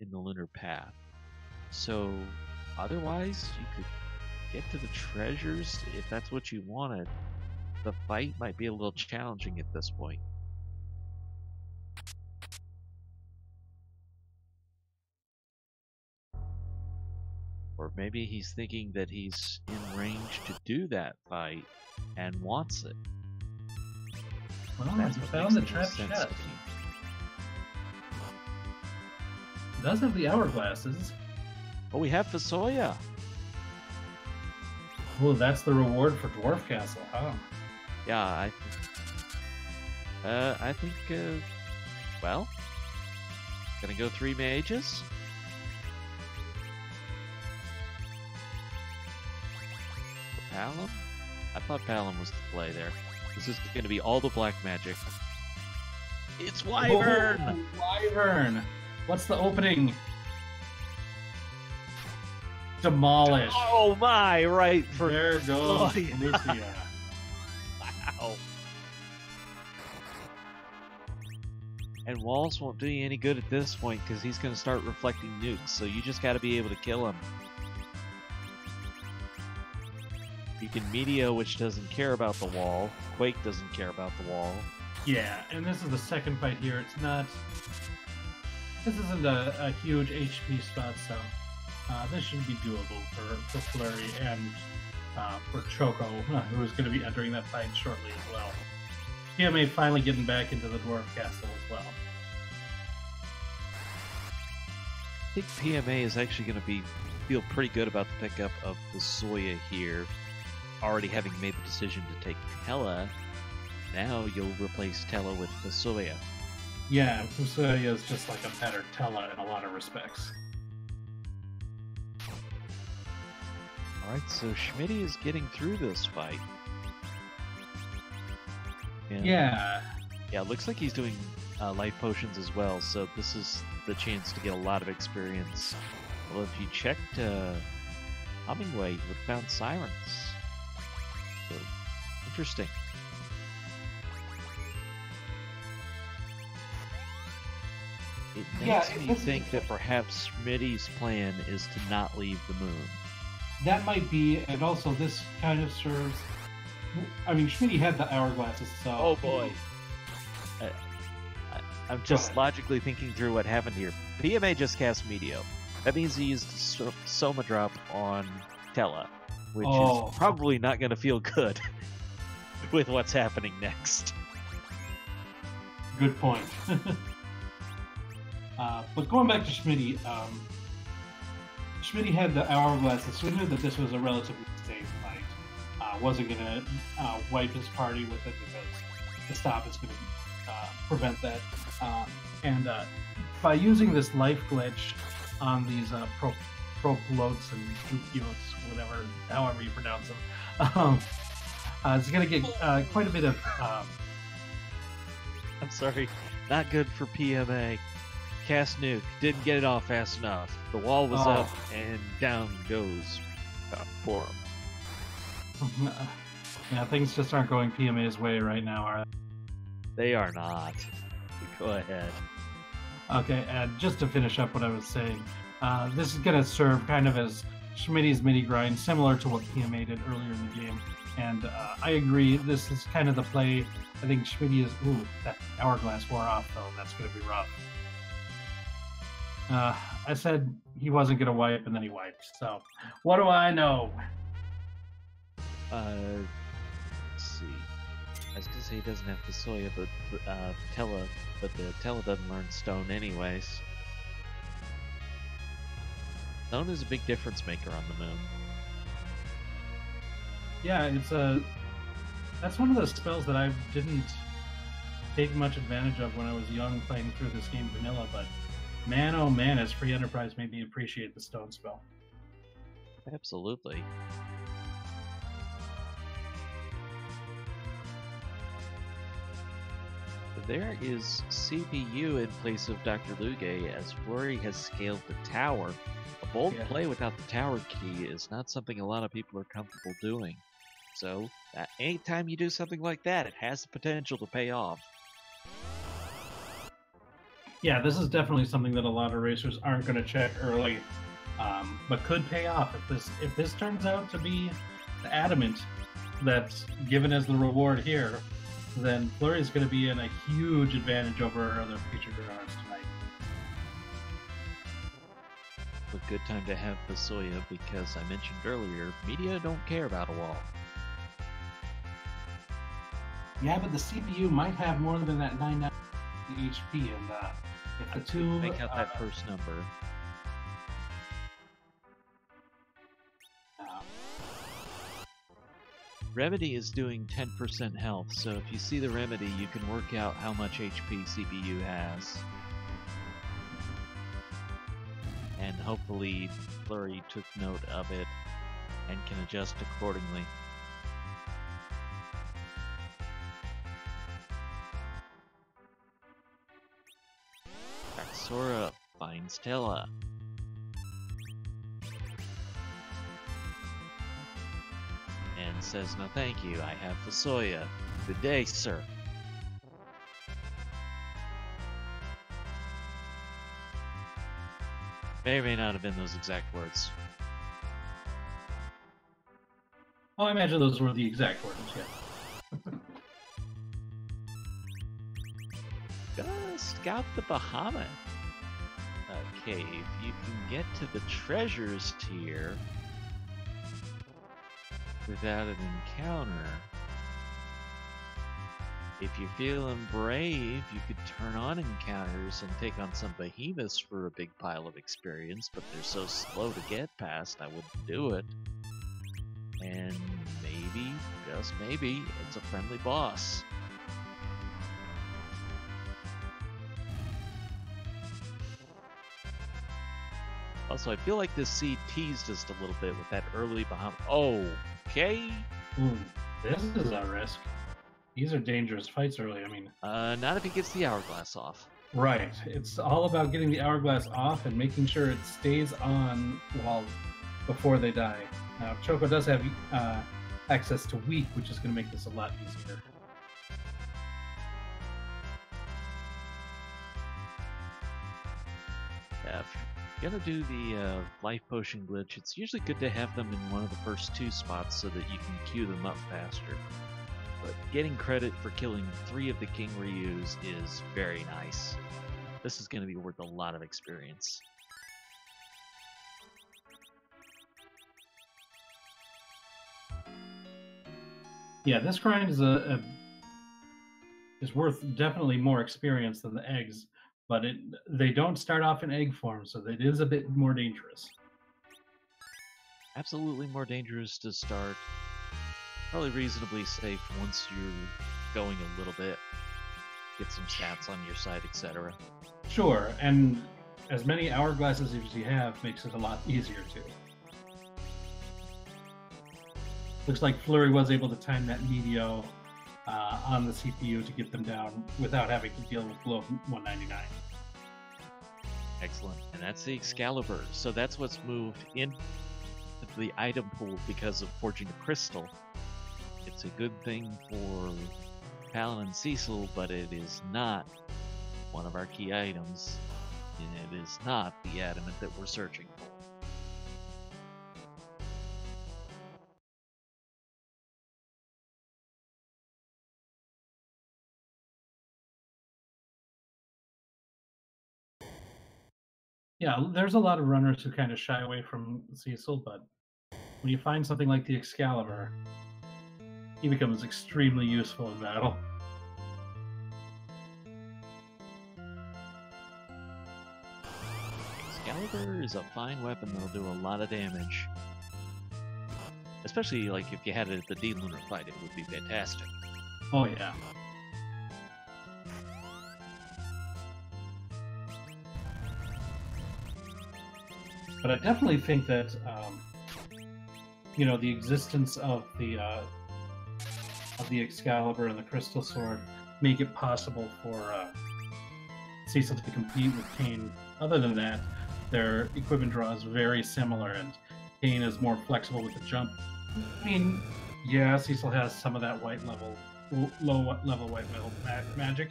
in the lunar path. So otherwise, you could get to the treasures if that's what you wanted. The fight might be a little challenging at this point. Or maybe he's thinking that he's in range to do that fight and wants it. Well, I found the trap chest. It does have the hourglasses. Oh, we have Fasoya. Oh, that's the reward for Dwarf Castle, huh? Yeah, I think, well, gonna go 3 mages. Palom? I thought Palom was the play there. This is gonna be all the black magic. It's Wyvern! Oh, Wyvern! What's the opening? Demolish. Oh my, right for... There goes Lucia. Wow. And walls won't do you any good at this point because he's going to start reflecting nukes, so you just got to be able to kill him. You can Meteo, which doesn't care about the wall. Quake doesn't care about the wall. Yeah, and this is the second fight here. It's not... This isn't a huge HP spot, so this should be doable for Flurry and for Choco, who is going to be entering that fight shortly as well. PMA finally getting back into the Dwarf Castle as well. I think PMA is actually going to feel pretty good about the pickup of the Soya here. Already having made the decision to take Tela, now you'll replace Tela with the Soya. Yeah, Fusoya is just like a better Tela in a lot of respects. Alright, so Schmitty is getting through this fight. And yeah, it looks like he's doing life potions as well, so this is the chance to get a lot of experience. Well, if you checked Hummingway, you would have found Sirens. So, interesting. It makes me think that perhaps Schmitty's plan is to not leave the moon. That might be, and also this kind of serves... I mean, Schmitty had the hourglasses, so... Oh boy. I'm just logically thinking through what happened here. PMA just cast Meteo. That means he used Soma Drop on Tela, which is probably not going to feel good with what's happening next. Good point. But going back to Schmitty, Schmitty had the hourglasses, so he knew that this was a relatively safe fight. Wasn't going to wipe his party with it because the stop is going to prevent that. And by using this life glitch on these Proplotes and Dukiotes, whatever, however you pronounce them, it's going to get quite a bit of... I'm sorry, not good for PMA. Cast nuke, didn't get it off fast enough. The wall was up and down goes for him. Yeah, things just aren't going PMA's way right now, are they? They are not. Go ahead. Okay, and just to finish up what I was saying, this is going to serve kind of as Schmitty's mini grind, similar to what PMA did earlier in the game. And I agree, this is kind of the play. I think Schmitty is... Ooh, that hourglass wore off, though. That's going to be rough. I said he wasn't going to wipe, and then he wiped. So, what do I know? Let's see. I was gonna say he doesn't have Fusoya, but Tela, but the Tela doesn't learn Stone anyways. Stone is a big difference maker on the moon. Yeah, that's one of those spells that I didn't take much advantage of when I was young playing through this game vanilla, but man, oh man, has Free Enterprise made me appreciate the stone spell. Absolutely. There is CPU in place of Dr. Luge as Flurry has scaled the tower. A bold Yeah. play without the tower key is not something a lot of people are comfortable doing. So, anytime you do something like that, it has the potential to pay off. Yeah, this is definitely something that a lot of racers aren't going to check early, but could pay off if this turns out to be the adamant that's given as the reward here. Then Flurry is going to be in a huge advantage over her other featured runners tonight. A good time to have Fusoya because I mentioned earlier, media don't care about a wall. Yeah, but the CPU might have more than that 990 HP, and if the two make out that first number. Remedy is doing 10% health, so if you see the Remedy, you can work out how much HP CPU has. And hopefully Flurry took note of it and can adjust accordingly. Sora finds Tela. And says, no thank you, I have Fusoya. Good day, sir. May or may not have been those exact words. Oh, I imagine those were the exact words, yeah. Gotta scout the Bahamut cave. You can get to the treasures tier without an encounter. If you're feeling brave, you could turn on encounters and take on some behemoths for a big pile of experience, but they're so slow to get past, I wouldn't do it. And maybe, just maybe, it's a friendly boss. Also, I feel like this seed teased us a little bit with that early Bahamut. Okay. Ooh, this is a risk. These are dangerous fights early. I mean, not if he gets the hourglass off. Right. It's all about getting the hourglass off and making sure it stays on before they die. Now, Choco does have access to weak, which is going to make this a lot easier. Yeah, if you're gonna do the life potion glitch, it's usually good to have them in one of the first two spots so that you can queue them up faster. But getting credit for killing 3 of the King Ryus is very nice. This is going to be worth a lot of experience. Yeah, this grind is is worth definitely more experience than the eggs, but they don't start off in egg form, so it is a bit more dangerous. Absolutely more dangerous to start. Probably reasonably safe once you're going a little bit. Get some stats on your side, etc. Sure, and as many hourglasses as you have makes it a lot easier too. Looks like Flurry was able to time that Meteor on the CPU to get them down without having to deal with below 199. Excellent. And that's the Excalibur. So that's what's moved into the item pool because of Forging a Crystal. It's a good thing for Palin and Cecil, but it is not one of our key items, and it is not the adamant that we're searching for. Yeah, there's a lot of runners who kind of shy away from Cecil, but when you find something like the Excalibur, he becomes extremely useful in battle. Excalibur is a fine weapon that'll do a lot of damage. Especially like if you had it at the D-Lunar fight, it would be fantastic. Oh yeah. But I definitely think that the existence of the Excalibur and the Crystal Sword make it possible for Cecil to compete with Kane. Other than that, their equipment draw is very similar, and Kane is more flexible with the jump. I mean, yeah, Cecil has some of that low level white metal magic.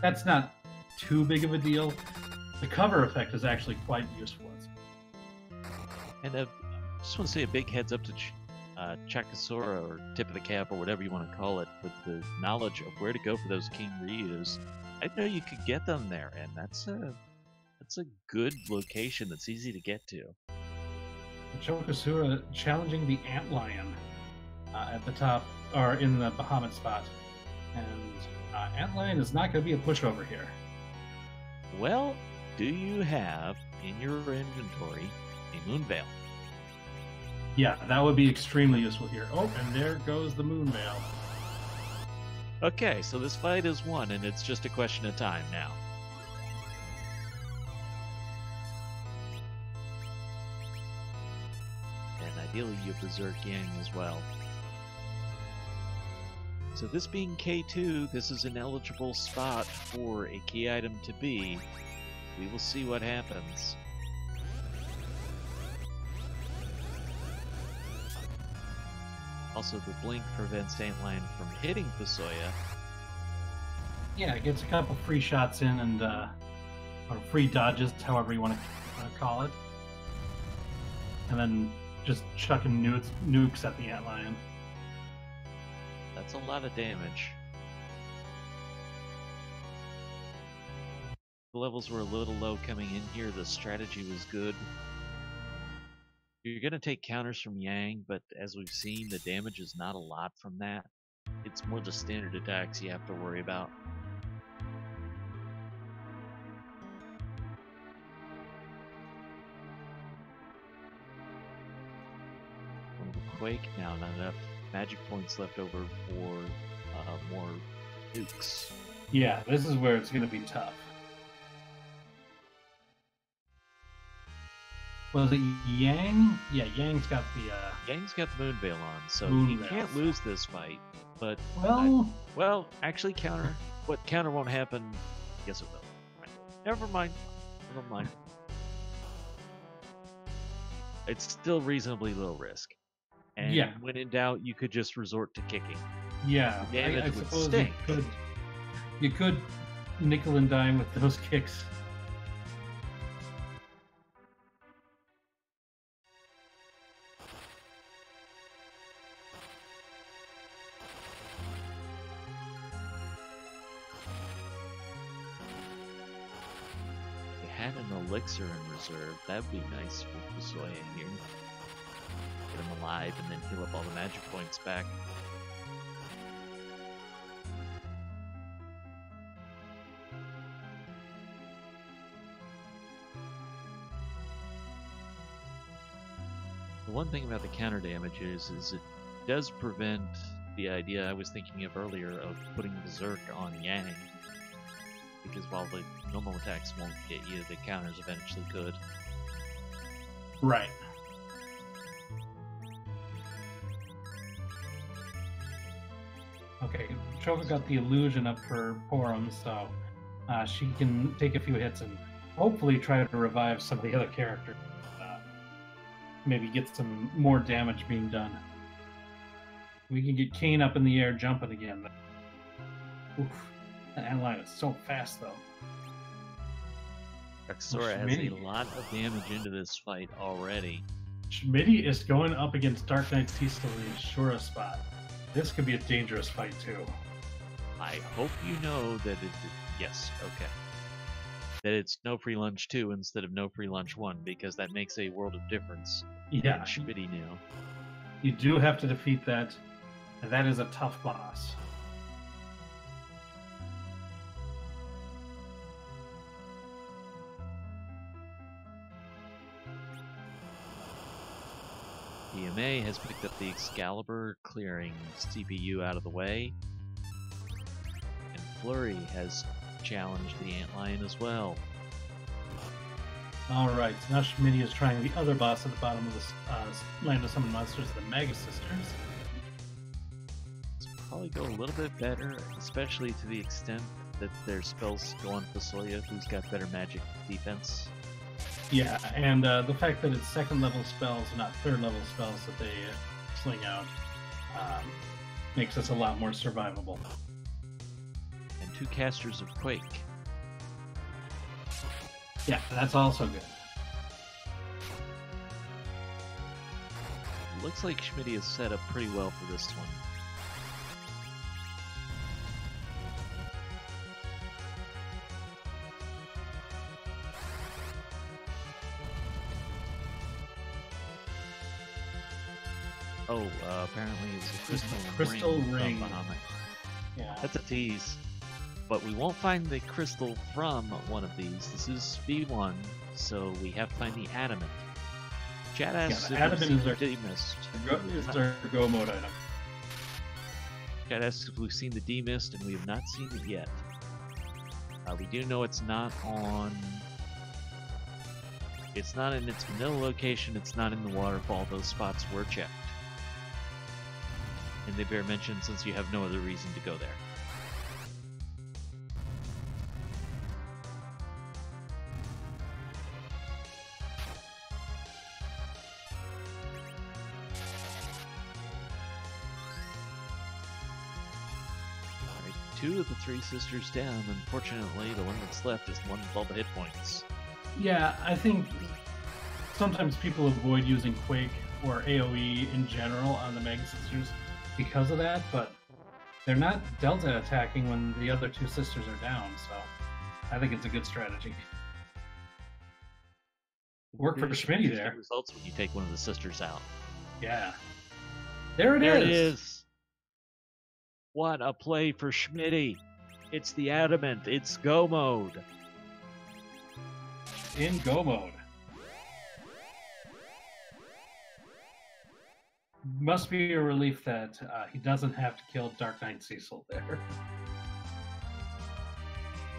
That's not too big of a deal. The cover effect is actually quite useful. And I just want to say a big heads up to Chakasora, or Tip of the Cap, or whatever you want to call it, with the knowledge of where to go for those King Ryus. I know you could get them there, and that's a good location that's easy to get to. Chokasura challenging the Antlion at the top, or in the Bahamut spot. And Antlion is not going to be a pushover here. Well, do you have in your inventory a Moon Veil? Yeah, that would be extremely useful here. Oh, and there goes the Moon Veil. Okay, so this fight is won, and it's just a question of time now. And ideally you Berserk Yang as well. So this being K2, this is an eligible spot for a key item to be. We will see what happens. Also, the blink prevents Antlion from hitting Pasoya. Yeah, it gets a couple free shots in, and or free dodges, however you want to call it. And then just chucking nukes at the Antlion. That's a lot of damage. The levels were a little low coming in here. The strategy was good. You're going to take counters from Yang, but as we've seen, the damage is not a lot from that. It's more the standard attacks you have to worry about. One of the Quake, now not enough magic points left over for more nukes. Yeah, this is where it's going to be tough. Was it Yang? Yeah, Yang's got the Moon Veil on, so Moon he can't lose this fight. But actually, counter won't happen. Yes, it will. Right. Never mind. It's still reasonably low risk. And when in doubt, you could just resort to kicking. Yeah, I suppose you could nickel and dime with those kicks. Had an elixir in reserve, that'd be nice for Pasoya here. Get him alive and then heal up all the magic points back. The one thing about the counter damage is it does prevent the idea I was thinking of earlier of putting Berserk on Yang. Because while the normal attacks won't get you, the counters eventually could. Right. Okay, Choka got the illusion up for Porum, so she can take a few hits and hopefully try to revive some of the other characters. Maybe get some more damage being done. We can get Kane up in the air jumping again. Oof. That Antlion is so fast, though. Chakasora has a lot of damage into this fight already. Schmitty is going up against Dark Knight Tistoli's Shura spot. This could be a dangerous fight, too. I hope you know that yes, okay. That it's no free lunch 2 instead of no free lunch 1, because that makes a world of difference. Yeah. Schmitty now. You do have to defeat that That is a tough boss. PMA has picked up the Excalibur, clearing CPU out of the way. And Flurry has challenged the Antlion as well. Alright, so now Schmitty is trying the other boss at the bottom of the Land of Summon Monsters, the Mega Sisters. It's probably go a little bit better, especially to the extent that their spells go on Fasoya, who's got better magic defense. Yeah, and the fact that it's second level spells, not third level spells that they sling out, makes us a lot more survivable. And 2 casters of Quake. Yeah, that's also good. Looks like Schmitty is set up pretty well for this one. Oh, apparently it's a crystal ring. Yeah. That's a tease. But we won't find the crystal from one of these. This is V1, so we have to find the adamant. Chat asks if we've seen the demist. Is our go mode item. Chat asks if we've seen the demist, and we have not seen it yet. We do know it's not on. It's not in its vanilla location. It's not in the waterfall. Those spots were checked. And they bear mention since you have no other reason to go there. Alright, 2 of the 3 sisters down. Unfortunately, the one that's left is the one with all the hit points. Yeah, I think sometimes people avoid using Quake or AoE in general on the Mega Sisters because of that, but they're not delta attacking when the other 2 sisters are down, so I think it's a good strategy. Work for Schmitty there. Results when you take one of the sisters out. Yeah. There it is. What a play for Schmitty. It's the adamant. It's go mode. In go mode. Must be a relief that he doesn't have to kill Dark Knight Cecil there.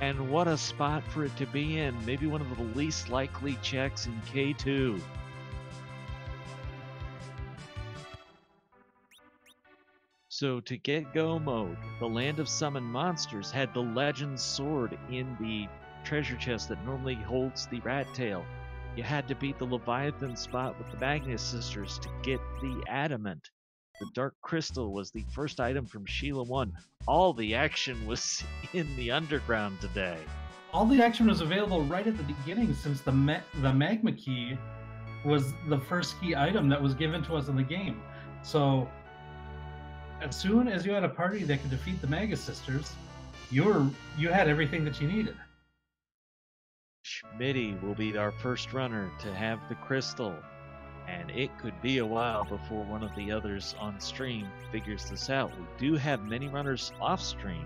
And what a spot for it to be in. Maybe one of the least likely checks in K2. So to get go mode, the Land of Summon Monsters had the Legend Sword in the treasure chest that normally holds the rat tail. You had to beat the Leviathan spot with the Magnus Sisters to get the Adamant. The Dark Crystal was the first item from Sheila 1. All the action was in the underground today. All the action was available right at the beginning since the Magma Key was the first key item that was given to us in the game. So as soon as you had a party that could defeat the Magus Sisters, you had everything that you needed. Schmitty will be our first runner to have the crystal, and it could be a while before one of the others on stream figures this out. We do have many runners off stream,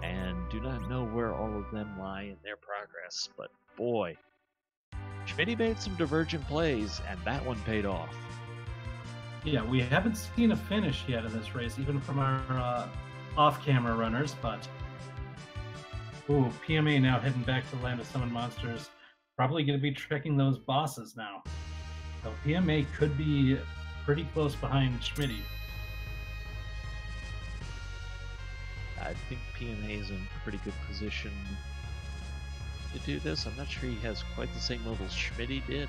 and do not know where all of them lie in their progress, but boy, Schmitty made some divergent plays, and that one paid off. Yeah, we haven't seen a finish yet in this race, even from our off-camera runners, but ooh, PMA now heading back to the Land of Summon Monsters. Probably going to be trekking those bosses now. So PMA could be pretty close behind Schmitty. I think PMA is in a pretty good position to do this. I'm not sure he has quite the same level Schmitty did.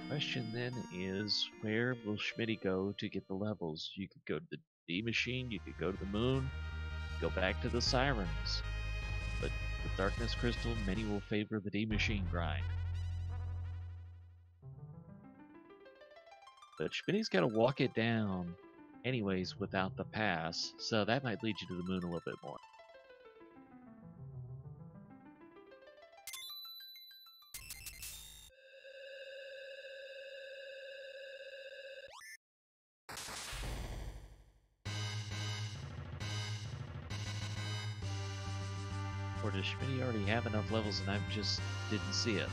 Question then is, where will Schmitty go to get the levels? You could go to the D machine, you could go to the moon, go back to the sirens. But with Darkness Crystal, many will favor the D machine grind. But Schmitty's got to walk it down anyways without the pass, so that might lead you to the moon a little bit more. Or does Schmitty already have enough levels and I just didn't see it?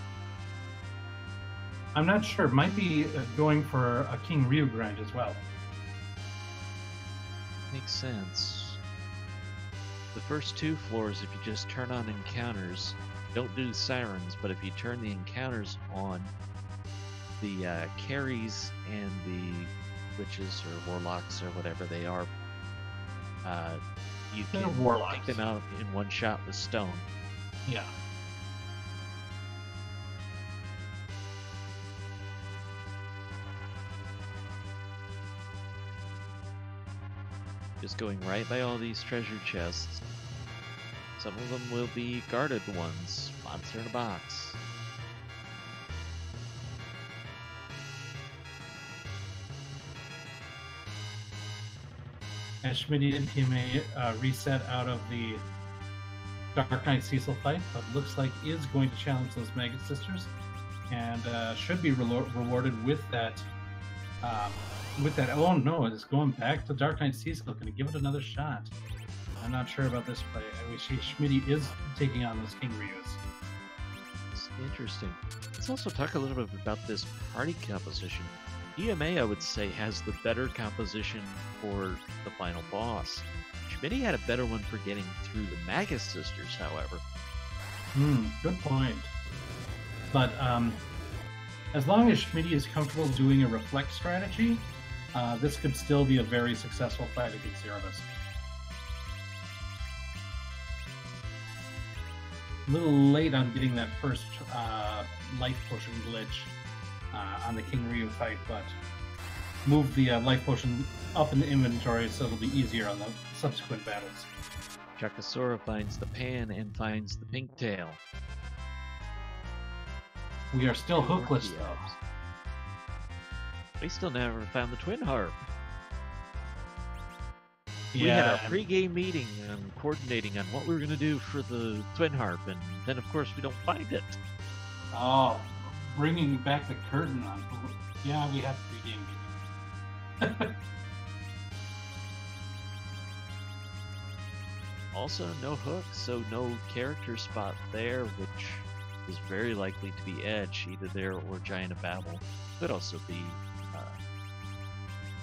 I'm not sure. Might be going for a King Ryu grind as well. Makes sense. The first 2 floors, if you just turn on encounters, don't do sirens, but if you turn the encounters on, the carries and the witches or warlocks or whatever they are, you They're can warlocks. take them out in one shot with stone. Yeah. Just going right by all these treasure chests. Some of them will be guarded ones. Monster in a box. And Schmitty he may reset out of the Dark Knight Cecil fight, but looks like is going to challenge those Mega Sisters, and should be rewarded with that. Oh no, it's going back to Dark Knight Cecil. Going to give it another shot. I'm not sure about this play. I wish Schmitty is taking on those King Ryus. It's interesting. Let's also talk a little bit about this party composition. EMA, I would say, has the better composition for the final boss. Schmitty had a better one for getting through the Magus Sisters, however. Good point. But as long as Schmitty is comfortable doing a reflect strategy, this could still be a very successful fight against Erebus. A little late on getting that first life potion glitch on the King Ryu fight, but move the life potion up in the inventory so it'll be easier on the subsequent battles. Chakasura finds the pan and finds the pink tail. We are still hookless, though. We still never found the twin harp. Yeah, we had our pre-game meeting and coordinating on what we were going to do for the twin harp, and then of course we don't find it. Oh, bringing back the curtain on. Yeah, we had pre-game meeting. Also, no hook, so no character spot there, which is very likely to be Edge, either there or Giant of Babel. Could also be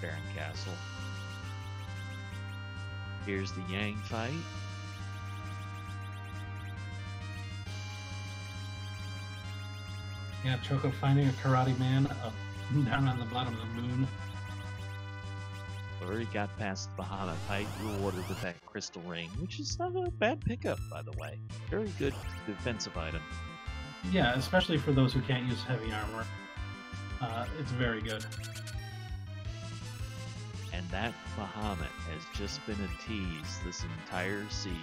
Baron Castle. Here's the Yang fight. Yeah, Choco finding a karate man up down on the bottom of the moon. Already got past the Bahamut fight, rewarded with that crystal ring, which is not a bad pickup, by the way. Very good defensive item. Yeah, especially for those who can't use heavy armor. It's very good. And that Bahamut has just been a tease this entire seed.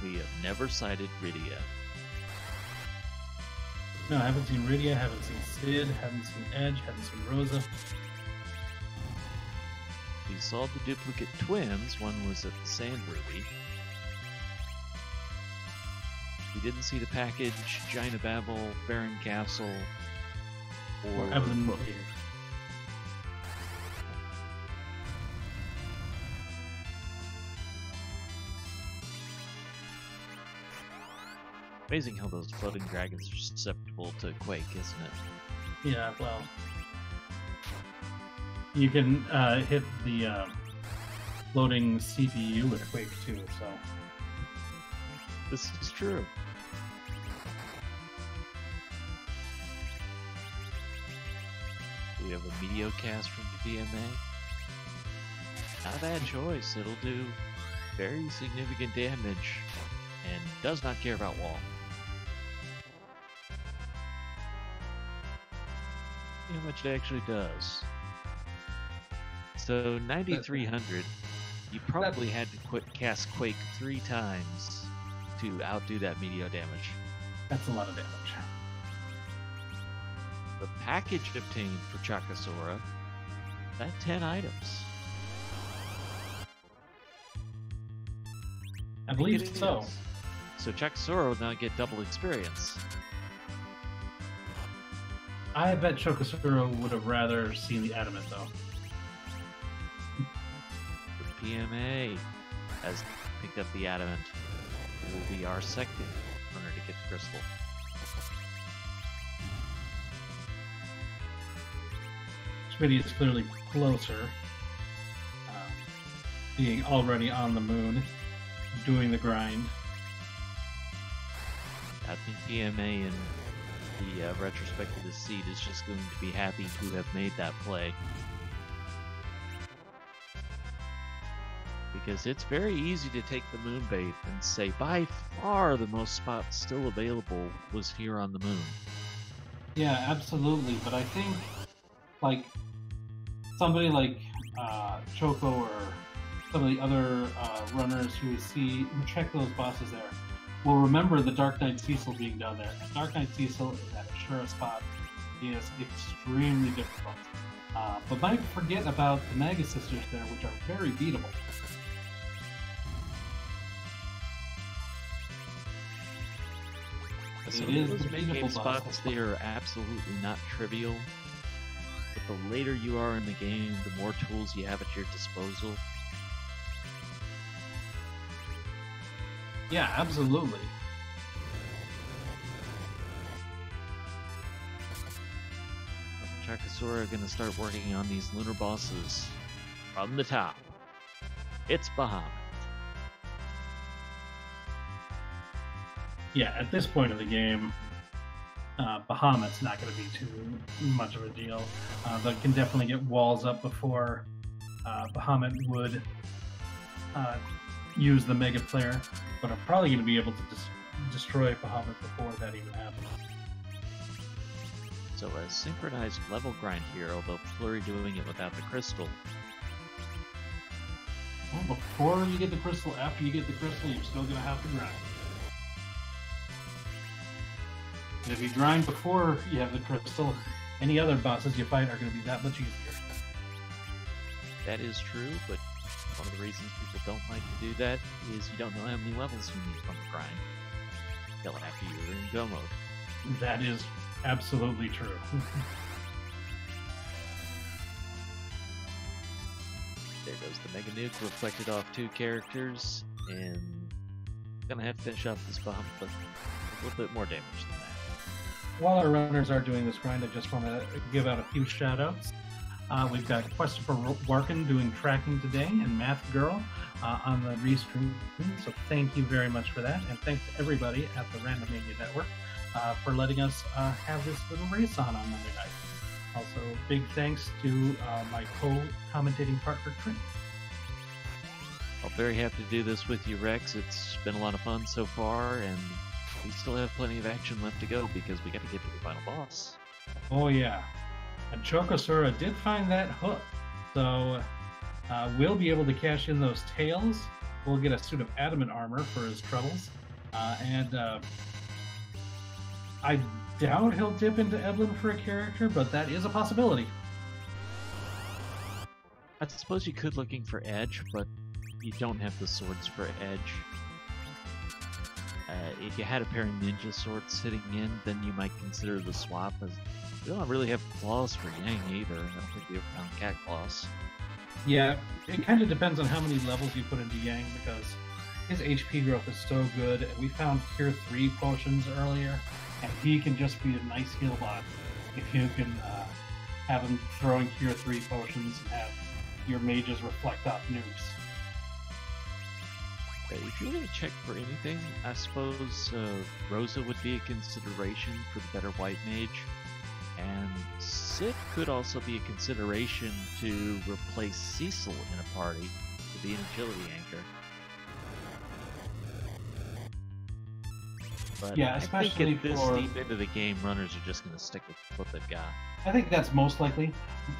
We have never sighted Rydia. No, I haven't seen Rydia, haven't seen Sid, haven't seen Edge, haven't seen Rosa. We saw the duplicate twins. One was at the Sand Ruby. We didn't see the package, Giant of Babel, Baron Castle, or Evelyn Hook. here. Amazing how those floating dragons are susceptible to Quake, isn't it? Yeah, well, you can hit the floating CPU with Quake too, so. This is true. We have a Mediocast from DMA. Not a bad choice. It'll do very significant damage and does not care about wall. See how much it actually does. So 9300, you probably had to cast Quake 3 times to outdo that Meteor damage. That's a lot of damage. the package obtained for Chakasora, that 10 items. I believe so. So Chakasora will now get double experience. I bet Chokosuro would have rather seen the adamant, though. The PMA has picked up the adamant. It will be our second runner to get the crystal. Schmitty is clearly closer, being already on the moon, doing the grind. I think PMA in the retrospect of the seed is just going to be happy to have made that play. Because it's very easy to take the moon bait and say by far the most spots still available was here on the moon. Yeah, absolutely. But I think, like, somebody like Choco or some of the other runners who check those bosses there will remember the Dark Knight Cecil being down there. And Dark Knight Cecil in that Ashura spot is extremely difficult. But might forget about the Maga Sisters there, which are very beatable. So those make-game spots, they are absolutely not trivial. But the later you are in the game, the more tools you have at your disposal. Yeah, absolutely. Chakasora are going to start working on these lunar bosses from the top. It's Bahamut. Yeah, at this point of the game, Bahamut's not going to be too much of a deal. They can definitely get walls up before Bahamut would use the Mega Flare, but I'm probably going to be able to destroy Bahamut before that even happens. So a synchronized level grind here, although Flurry doing it without the crystal. Well, before you get the crystal, after you get the crystal, you're still going to have to grind. And if you grind before you have the crystal, any other bosses you fight are going to be that much easier. That is true, but one of the reasons people don't like to do that is you don't know how many levels you need from the grind until after you're in go mode. That is absolutely true. There goes the Mega Nuke, reflected off 2 characters, and gonna have to finish off this bomb with a little bit more damage than that. While our runners are doing this grind, I just want to give out a few shout-outs. We've got Christopher Warkin doing tracking today, and Math Girl on the restream. So thank you very much for that, and thanks to everybody at the Randomizer Network for letting us have this little race on Monday night. Also, big thanks to my co-commentating partner, Trent. I'm very happy to do this with you, Rex. It's been a lot of fun so far, and we still have plenty of action left to go because we got to get to the final boss. Oh yeah, and Chokosura did find that hook, so we'll be able to cash in those tails. We'll get a suit of adamant armor for his troubles, and I doubt he'll dip into Evelyn for a character, but that is a possibility. I suppose you could looking for Edge, but you don't have the swords for Edge. If you had a pair of ninja swords sitting in, then you might consider the swap, as we don't really have claws for Yang either. I don't think we ever found cat claws. Yeah, it kind of depends on how many levels you put into Yang, because his HP growth is so good. We found Cure 3 potions earlier, and he can just be a nice heal bot if you can have him throwing Cure 3 potions and have your mages reflect off nukes. If you're going to check for anything, I suppose Rosa would be a consideration for the better white mage, and Sid could also be a consideration to replace Cecil in a party to be an agility anchor. But yeah, especially I think at this deep into the game, runners are just going to stick with what they've got. I think that's most likely.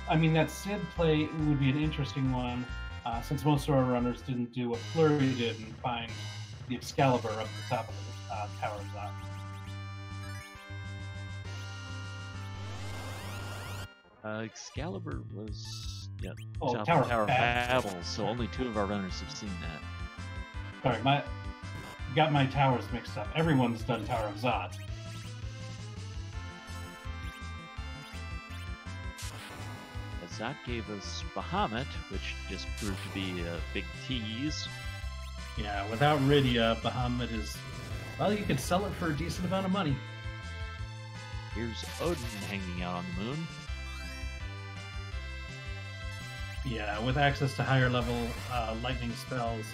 I mean, that Sid play would be an interesting one, since most of our runners didn't do what Flurry did and find the Excalibur up the top of the tower's out. Excalibur was, yeah, Oh, Tower, Tower of Tower of Babel. Babel, so only 2 of our runners have seen that. Sorry, got my towers mixed up. Everyone's done Tower of Zod. Zod gave us Bahamut, which just proved to be a big tease. Yeah, without Rydia, Bahamut is... Well, you could sell it for a decent amount of money. Here's Odin hanging out on the moon. Yeah, with access to higher level lightning spells,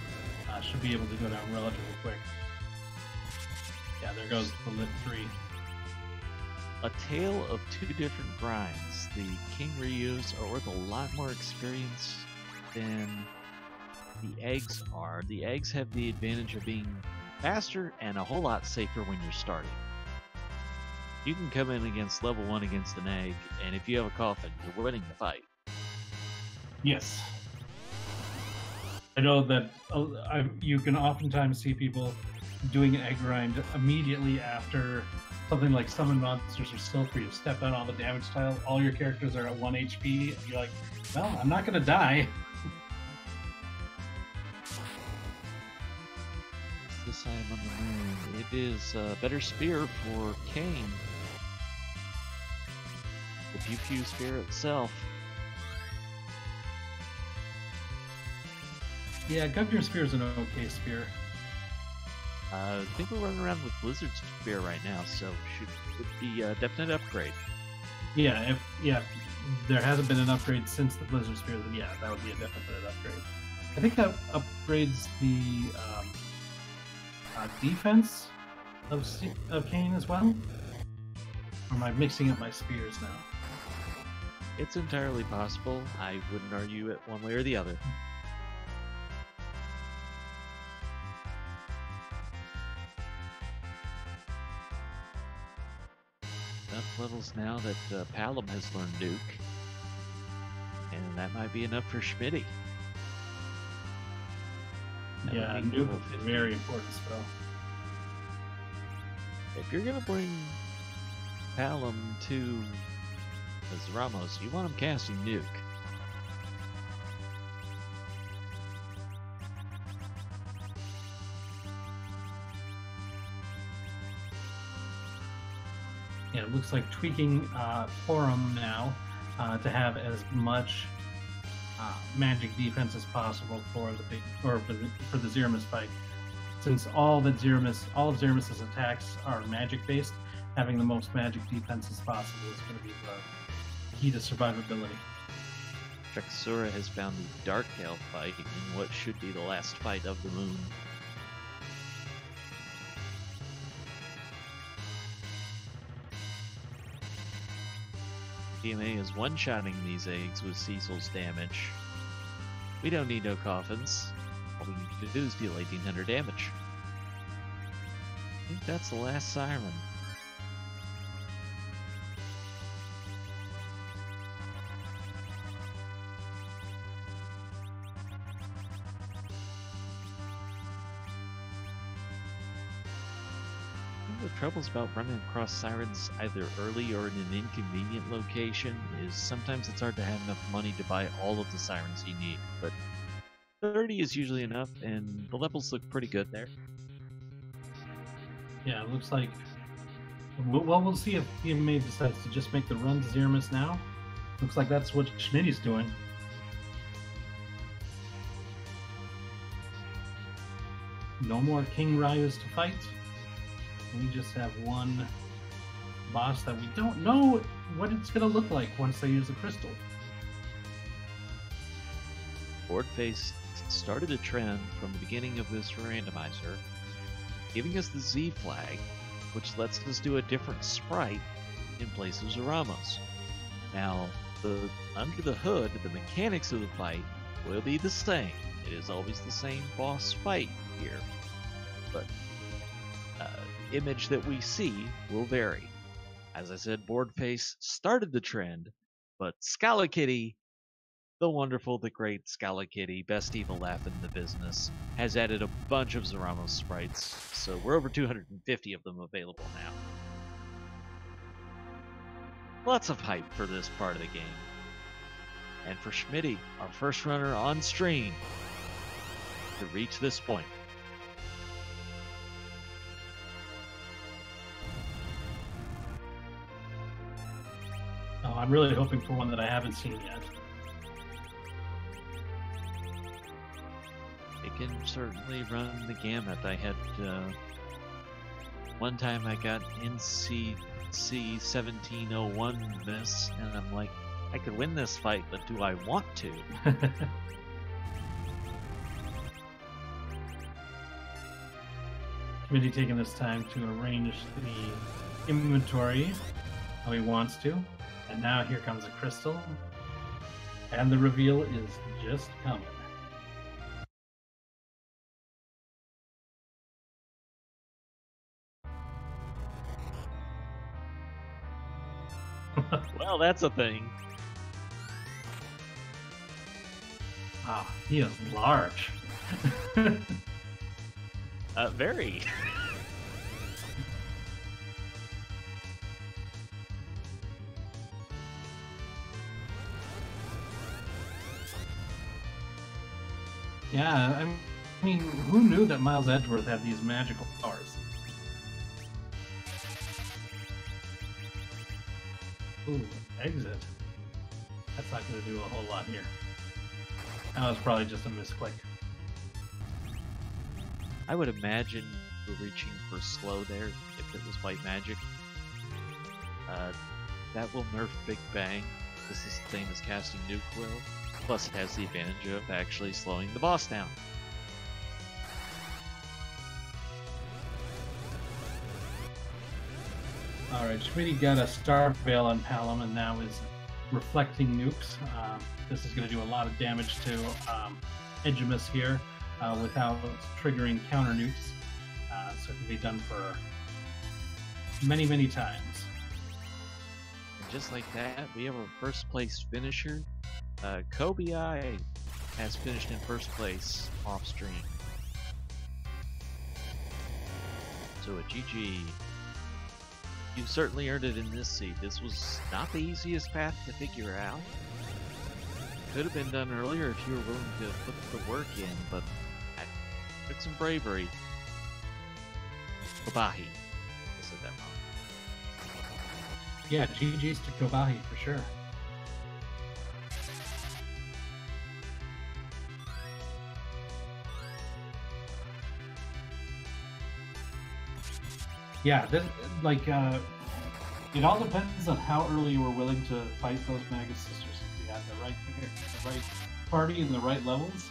should be able to go down relatively quick. Yeah, there goes the Lit 3. A tale of 2 different grinds. The King Ryus are worth a lot more experience than the eggs are. The eggs have the advantage of being faster and a whole lot safer when you're starting. You can come in against level 1 against an egg, and if you have a coffin, you're winning the fight. Yes. I know that you can oftentimes see people doing an egg grind immediately after something like summon monsters or still for you. Step out on the damage tile, all your characters are at 1 HP, and you're like, well, I'm not going to die. This time on the moon, it is a better spear for Kane. The Pew Pew spear itself. Yeah, Gungnir Spear is an okay spear. I think we're running around with Blizzard Spear right now, so would be a definite upgrade. Yeah, if there hasn't been an upgrade since the Blizzard Spear, then yeah, that would be a definite upgrade. I think that upgrades the defense of Kane as well. Or am I mixing up my spears now? It's entirely possible. I wouldn't argue it one way or the other. Enough levels now that Palom has learned Nuke. And that might be enough for Schmitty. Yeah, Nuke is a very important spell. If you're going to bring Palom to Ramos, you want him casting Nuke. Yeah, it looks like tweaking Forum now to have as much magic defense as possible for the Zeramis fight. Since all of Zeramis' attacks are magic based, having the most magic defense as possible is going to be the key to survivability. Drexura has found the Darktail fight in what should be the last fight of the moon. PMA is one-shotting these eggs with Cecil's damage. We don't need no coffins. All we need to do is deal 1800 damage. I think that's the last siren. One of the troubles about running across sirens either early or in an inconvenient location is sometimes it's hard to have enough money to buy all of the sirens you need, but 30 is usually enough, and the levels look pretty good there. Yeah, it looks like... Well, we'll see if PMA decides to just make the run to Zeramis now. Looks like that's what Schmitty's doing. No more King Ryus to fight. We just have one boss that we don't know what it's going to look like once they use the crystal. Boardface started a trend from the beginning of this randomizer, giving us the Z flag, which lets us do a different sprite in place of Zoramos. Now, under the hood, the mechanics of the fight will be the same. It is always the same boss fight here, but image that we see will vary. As I said, Boardface started the trend, but Scala Kitty, the wonderful, the great Scala Kitty, best evil laugh in the business, has added a bunch of Zoramos sprites, so we're over 250 of them available now. Lots of hype for this part of the game. And for Schmitty, our first runner on stream, to reach this point. Oh, I'm really hoping for one that I haven't seen yet. It can certainly run the gamut. I had one time I got NCC 1701 this, and I'm like, I could win this fight, but do I want to? Committee taking this time to arrange the inventory how he wants to. And now here comes a crystal. And the reveal is just coming. Well, that's a thing. Wow, he is large. Very. Yeah, I mean, who knew that Miles Edgeworth had these magical powers? Ooh, exit. That's not going to do a whole lot here. That was probably just a misclick. I would imagine we're reaching for slow there if it was white magic. That will nerf Big Bang. This is the same as casting Nuke will. Plus it has the advantage of actually slowing the boss down. Alright, Schmitty got a Star Veil on Palom and now is reflecting nukes. This is going to do a lot of damage to Edgemus here without triggering counter nukes. So it can be done for many, many times. And just like that, we have our first place finisher. Kobe I has finished in first place off stream. So a GG. You certainly earned it in this seed. This was not the easiest path to figure out. Could have been done earlier if you were willing to put the work in, but I took some bravery. Kobahi. I said that wrong. Yeah, GG's to Kobahi for sure. Yeah, this it all depends on how early you were willing to fight those Mega Sisters. If you had the right party and the right levels,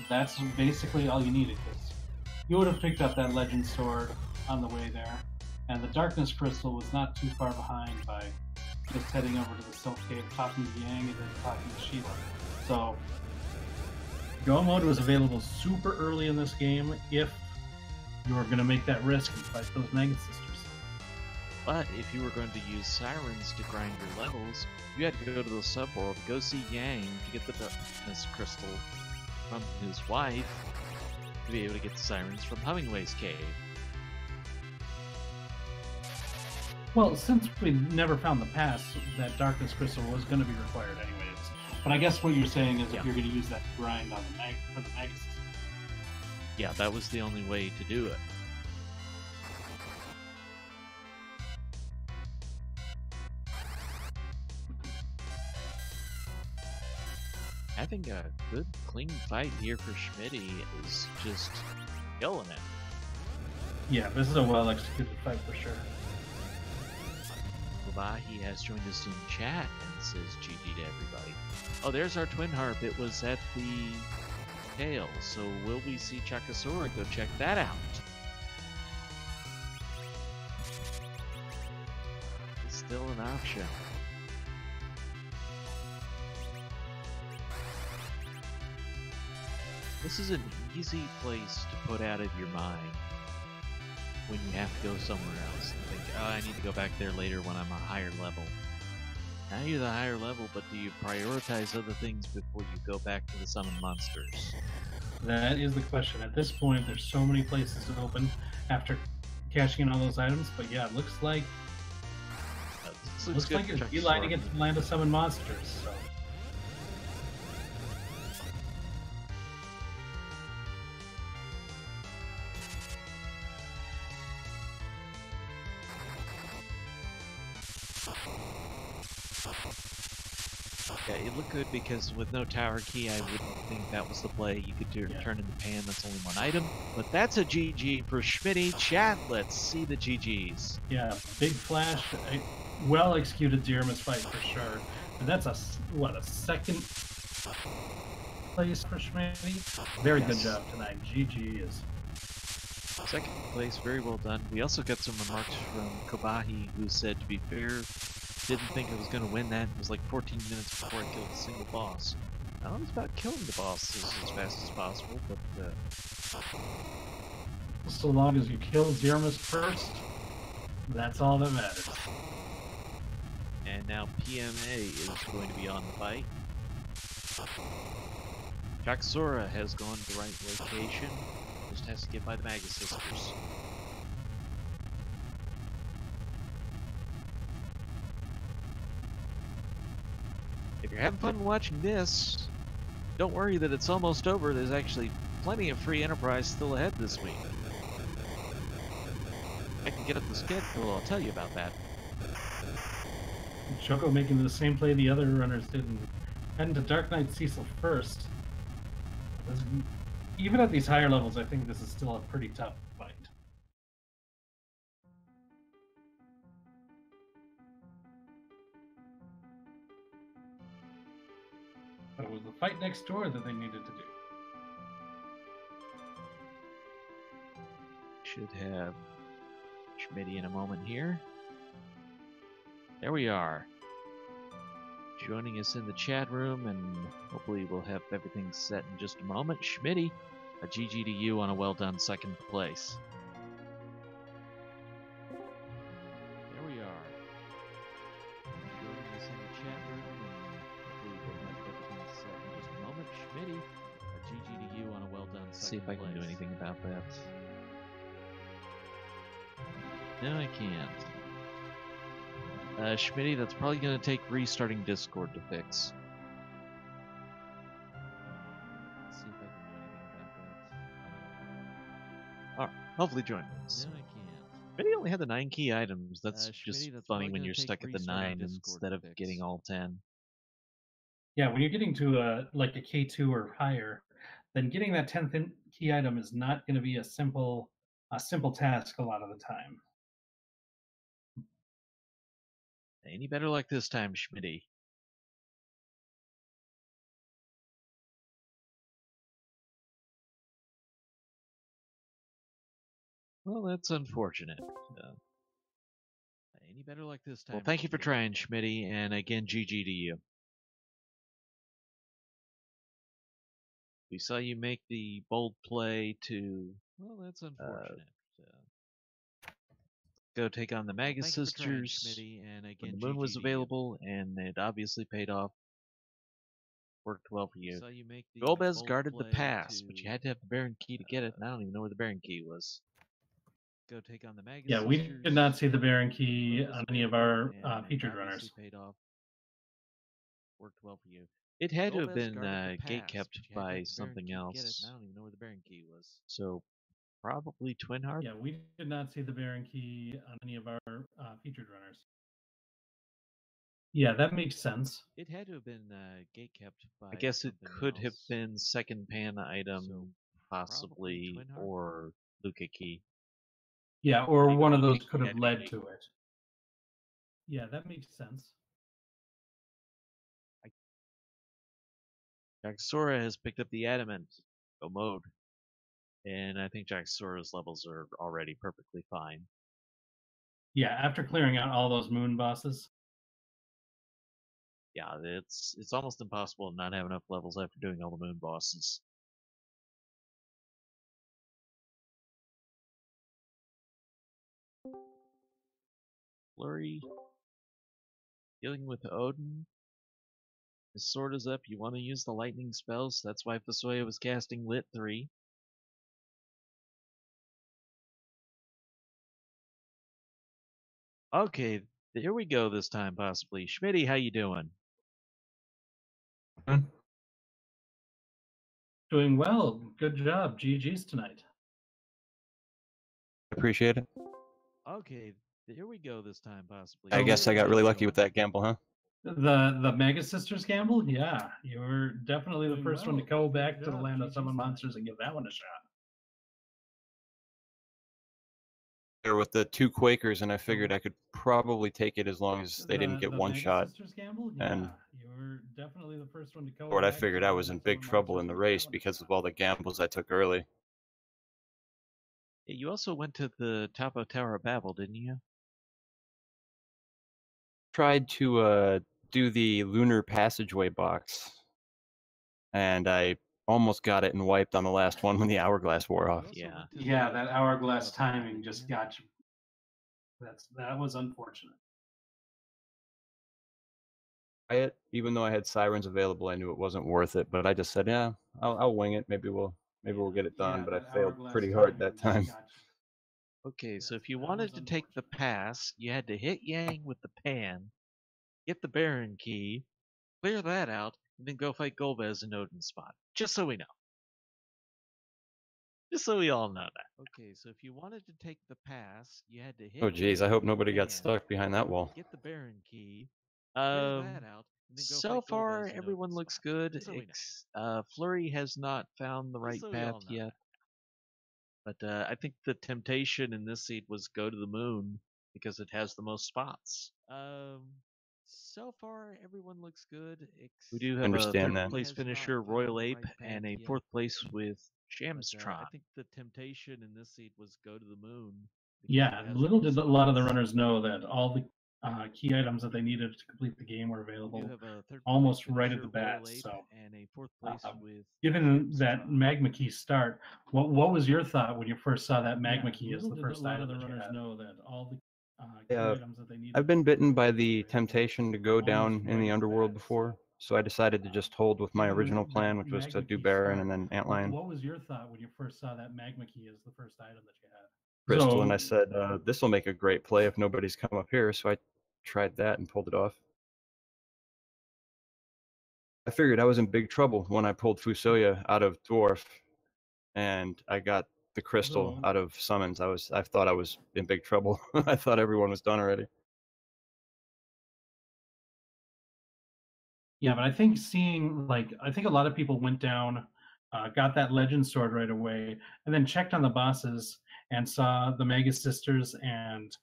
that's basically all you needed. Because you would have picked up that Legend Sword on the way there, and the Darkness Crystal was not too far behind by just heading over to the Silk Cave, talking to Yang, and then talking to Sheila. So, Go Mode was available super early in this game if you were going to make that risk and fight those Mega Sisters. But if you were going to use Sirens to grind your levels, you had to go to the subworld, go see Yang to get the Darkness Crystal from his wife, to be able to get the Sirens from Hummingway's cave. Well, since we never found the pass, that Darkness Crystal was going to be required anyways. But I guess what you're saying is if you're going to use that grind on for the Mega Sisters. Yeah, that was the only way to do it. Having a good, clean fight here for Schmitty is just killing it. Yeah, this is a well-executed fight for sure. Kobahi has joined us in chat and says GG to everybody. Oh, there's our Twin Harp. It was at the tail, so will we see Chakasura? Go check that out. It's still an option. This is an easy place to put out of your mind when you have to go somewhere else and think, oh, I need to go back there later when I'm a higher level. Now you're the higher level, but do you prioritize other things before you go back to the summon monsters? That is the question. At this point, there's so many places to open after cashing in all those items, but yeah, it looks like This looks Looks good like for it's Chuck beelining Sora. it to land of summon monsters. So Yeah, it looked good because with no tower key, I wouldn't think that was the play. You could turn in the pan, that's only one item. But that's a GG for Schmitty. Chat, let's see the GGs. yeah, big flash, well executed Zeramus fight for sure. And that's a second place for Schmitty. Very good job tonight. GG is. Second place, very well done. We also got some remarks from Kobahi, who said, to be fair, didn't think I was going to win that. It was like 14 minutes before I killed a single boss. Now it's about killing the bosses as fast as possible, but So long as you kill Zeramus first, that's all that matters. And now PMA is going to be on the fight. Jaxora has gone to the right location. Just has to get by the Magus Sisters. If you're having fun watching this, don't worry that it's almost over. There's actually plenty of free enterprise still ahead this week. I can get up the schedule, I'll tell you about that. Choco making the same play the other runners did and heading to Dark Knight Cecil first. Even at these higher levels, I think this is still a pretty tough fight. But it was the fight next door that they needed to do. Should have Schmitty in a moment here. There we are. Joining us in the chat room, and hopefully we'll have everything set in just a moment. Schmitty, a GG to you on a well done second place. There we are. Joining us in the chat room, and hopefully we'll have everything set in just a moment. Schmitty, a GG to you on a well done second place. See if I can do anything about that. No, I can't. Schmitty, that's probably going to take restarting Discord to fix. Let's see if I can do anything about that. Alright, hopefully join us. No, I can't. Schmitty only had the 9 key items. That's just funny when you're stuck at the 9 instead of getting all 10. Yeah, when you're getting to like a K2 or higher, then getting that 10th key item is not going to be a simple task a lot of the time. Any better luck this time, Schmitty? Well, that's unfortunate. Any better luck this time? Well, thank you for trying, Schmitty, and again, GG to you. We saw you make the bold play to. Well, that's unfortunate. Go take on the Magus Sisters when the moon was available, and it obviously paid off. Worked well for you. Golbez guarded the pass, but you had to have the Baron key to get it, and I don't even know where the Baron key was. Go take on the Magus Sisters. We did not see the Baron key on any of our featured runners. Paid off. Worked well for you. It had to have been gate kept by something else. I don't even know where the Baron key was. So probably Twin Heart? Yeah, we did not see the Baron key on any of our featured runners. Yeah, that makes sense. It had to have been gate kept by. I guess it could have been second pan item, so possibly, or Luca key. Yeah, or one of those could have led to it. Yeah, that makes sense. Jaxora has picked up the adamant. Go mode. And I think Jaxora's levels are already perfectly fine. Yeah, after clearing out all those moon bosses. Yeah, it's almost impossible to not have enough levels after doing all the moon bosses. Flurry. Dealing with Odin. His sword is up. You want to use the lightning spells. So that's why Fasoya was casting Lit 3. Okay, Here we go this time, possibly. Schmitty, how you doing? Mm, Doing well. Good job. GG's tonight. Appreciate it. Okay, here we go this time, possibly. I So guess I Schmitty, got how really you lucky with doing? that gamble, huh? the Mega Sisters gamble, yeah, you were definitely the Doing first one to well. go Good back to the job. land of GG's summon tonight. monsters and give that one a shot. There with the two Quakers, and I figured I could probably take it as long as they didn't get The one Mega shot. Sisters gamble, And yeah, you were definitely the first one to go what I back to figured the I land was of in big summon trouble monsters in the and give that race one a because shot. of all the gambles I took early. Hey, you also went to the top of Tower of Babel, didn't you? Tried to do the lunar passageway box, and I almost got it and wiped on the last one when the hourglass wore off. Yeah. Yeah, that hourglass timing just got you. That was unfortunate. It, even though I had sirens available, I knew it wasn't worth it. But I just said, yeah, I'll wing it. Maybe we'll get it done. Yeah, But I that failed hourglass pretty hard timing that just time. got you. Okay, so if you That was wanted to take the unfortunate. pass, you had to hit Yang with the pan, get the Baron key, clear that out, and then go fight Golbez in Odin's spot. Just so we know. Just so we all know that. Okay, so if you wanted to take the pass, you had to hit Oh geez, I Yang hope with the nobody got pan, stuck behind that wall. get the Baron key, clear that out, and then go So fight far, Golbez in everyone Odin's looks spot. good. Just so we know. Flurry has not found the Just right so we path all know yet. But I think the temptation in this seed was go to the moon because it has the most spots. So far, everyone looks good. We do have a Understand third that. place finisher, Royal Ape, and a fourth place with Shamstron. I think the temptation in this seed was go to the moon. Yeah, little did a lot of the runners know that all the key items that they needed to complete the game were available almost right at the bat. So, and a fourth place with given that magma key start, what was your thought when you first saw that magma key as the first item that you had? Know that all the key Yeah, items that they needed. I've been bitten by the temptation to go down in the underworld before, so I decided to just hold with my original plan, which was to do Baron and then Antlion What was your thought when you first saw that magma key as the first item that you had? Crystal, and I said, this will make a great play if nobody's come up here, so I tried that and pulled it off. I figured I was in big trouble when I pulled Fusoya out of Dwarf, and I got the crystal out of Summons. I thought I was in big trouble. I thought everyone was done already. Yeah, but I think I think a lot of people went down, got that legend sword right away, and then checked on the bosses and saw the Mega Sisters and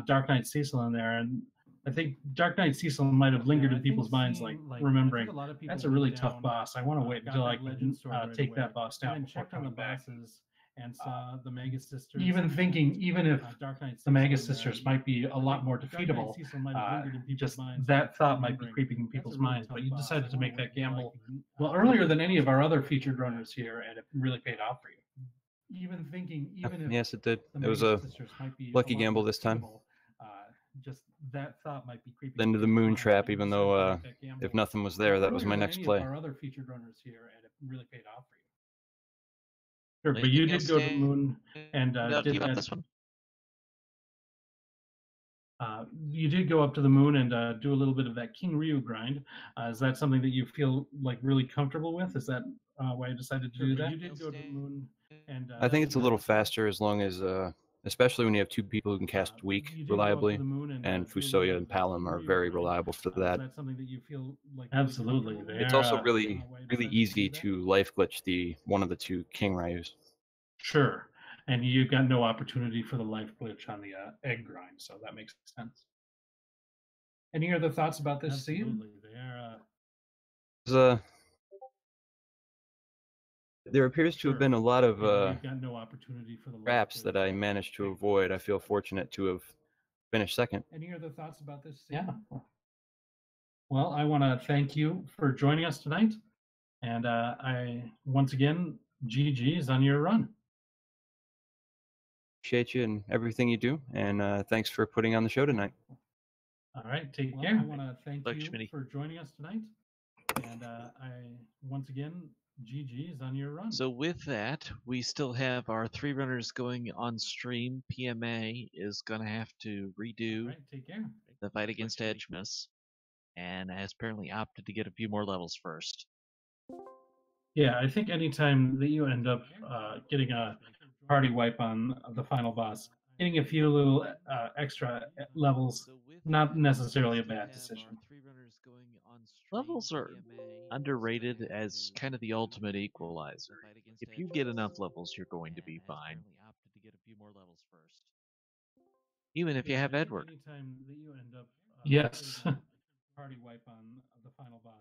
Dark Knight Cecil in there. And I think Dark Knight Cecil might have lingered in people's minds, remembering that's a really tough boss. I want to wait until I can take that boss down before coming back. And saw the Mega Sisters. Even if the Mega Sisters might be a lot more defeatable, just that thought might be creeping in people's minds. But you decided to make that gamble earlier than any of our other featured runners here, and it really paid off for you. Even if Yes, it did. the It was Mega a Sisters might be lucky a lot gamble more this time. defeatable, just that thought might be creeping Then to the people's moon minds, trap, but you even decided to though make that gamble if nothing was there, that was my earlier than next any play. of our other featured runners here, and it really paid off for you. Sure, but you did go to the moon and did that. This one? You did go up to the moon and do a little bit of that King Ryu grind. Is that something that you feel like really comfortable with? Is that why you decided to do that? You did go to the moon, and I think it's a little faster as long as, especially when you have two people who can cast weak reliably, and Fusoya and Palom are very reliable for that. Is that something that you feel like absolutely? It's also really easy to life glitch one of the two King Ryus. Sure, and you've got no opportunity for the life glitch on the egg grind, so that makes sense. Any other thoughts about this scene? There appears to have been a lot of you've got no opportunity for the life traps glitch that I on the managed to egg avoid. I feel fortunate to have finished second. Any other thoughts about this scene? Yeah. Well, I want to thank you for joining us tonight, and I once again, GG's on your run. Appreciate you and everything you do, and thanks for putting on the show tonight. All right, take care. I want to thank you for joining us tonight, and I once again, GG's on your run. So with that, we still have our 3 runners going on stream. PMA is going to have to All redo right, take care. the fight against Edgemas, and has apparently opted to get a few more levels first. Yeah, I think anytime that you end up getting a party wipe on the final boss, getting a few little extra levels, not necessarily a bad decision. Levels are underrated as kind of the ultimate equalizer. If you get enough levels, you're going to be fine. Even if you have Edward. Anytime that you end up yes, party wipe on the final boss,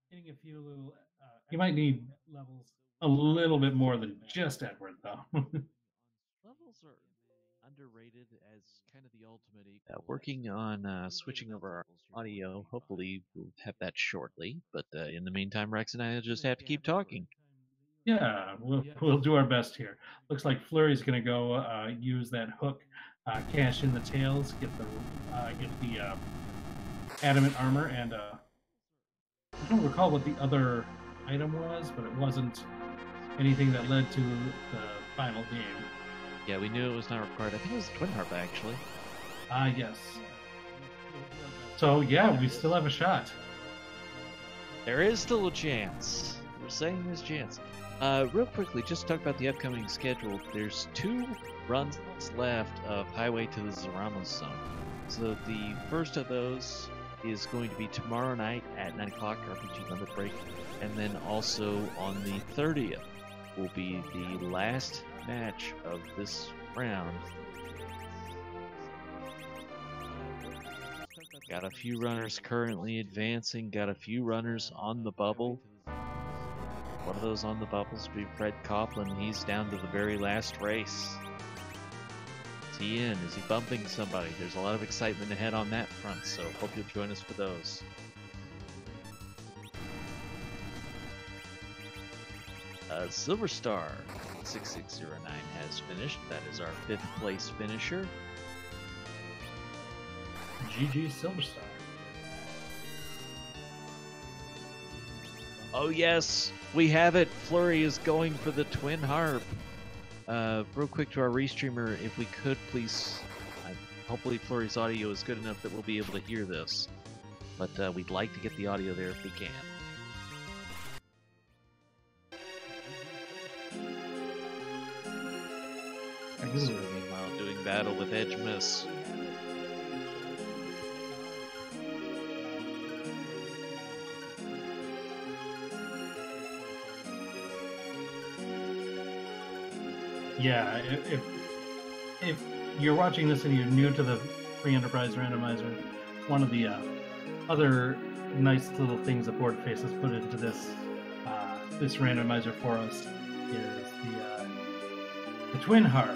getting a few little you might need levels a little bit more than just Edward though. Levels are underrated as kind of the ultimate equalizer. Working on switching over our audio. Hopefully, we'll have that shortly. But in the meantime, Rex and I will just have to keep talking. Yeah, we'll do our best here. Looks like Flurry's going to go use that hook, cash in the tails, get the adamant armor, and I don't recall what the other item was, but it wasn't anything that led to the final game. Yeah, we knew it was not required. I think it was the Twin Harp, actually. Yes. So, yeah, we still have a shot. There is still a chance. We're saying there's a chance. Real quickly, just talk about the upcoming schedule. There's 2 runs left of Highway to the Zaramos Zone. So the first of those is going to be tomorrow night at 9 o'clock, RPG Limit Break. And then also on the 30th will be the last match of this round. Got a few runners currently advancing, got a few runners on the bubble. One of those on the bubbles will be Fred Copeland. He's down to the very last race. Is he in? Is he bumping somebody? There's a lot of excitement ahead on that front, so hope you'll join us for those. Silver Star 6609 has finished. That is our 5th place finisher. GG Silver Star. Oh yes, we have it. Flurry is going for the Twin Harp. Real quick to our restreamer, if we could please, hopefully Flurry's audio is good enough that we'll be able to hear this. But we'd like to get the audio there if we can. Meanwhile, doing battle with Edgemas. Yeah, if you're watching this and you're new to the Free Enterprise Randomizer, one of the other nice little things that Boardface has put into this this randomizer for us is the Twin Harp.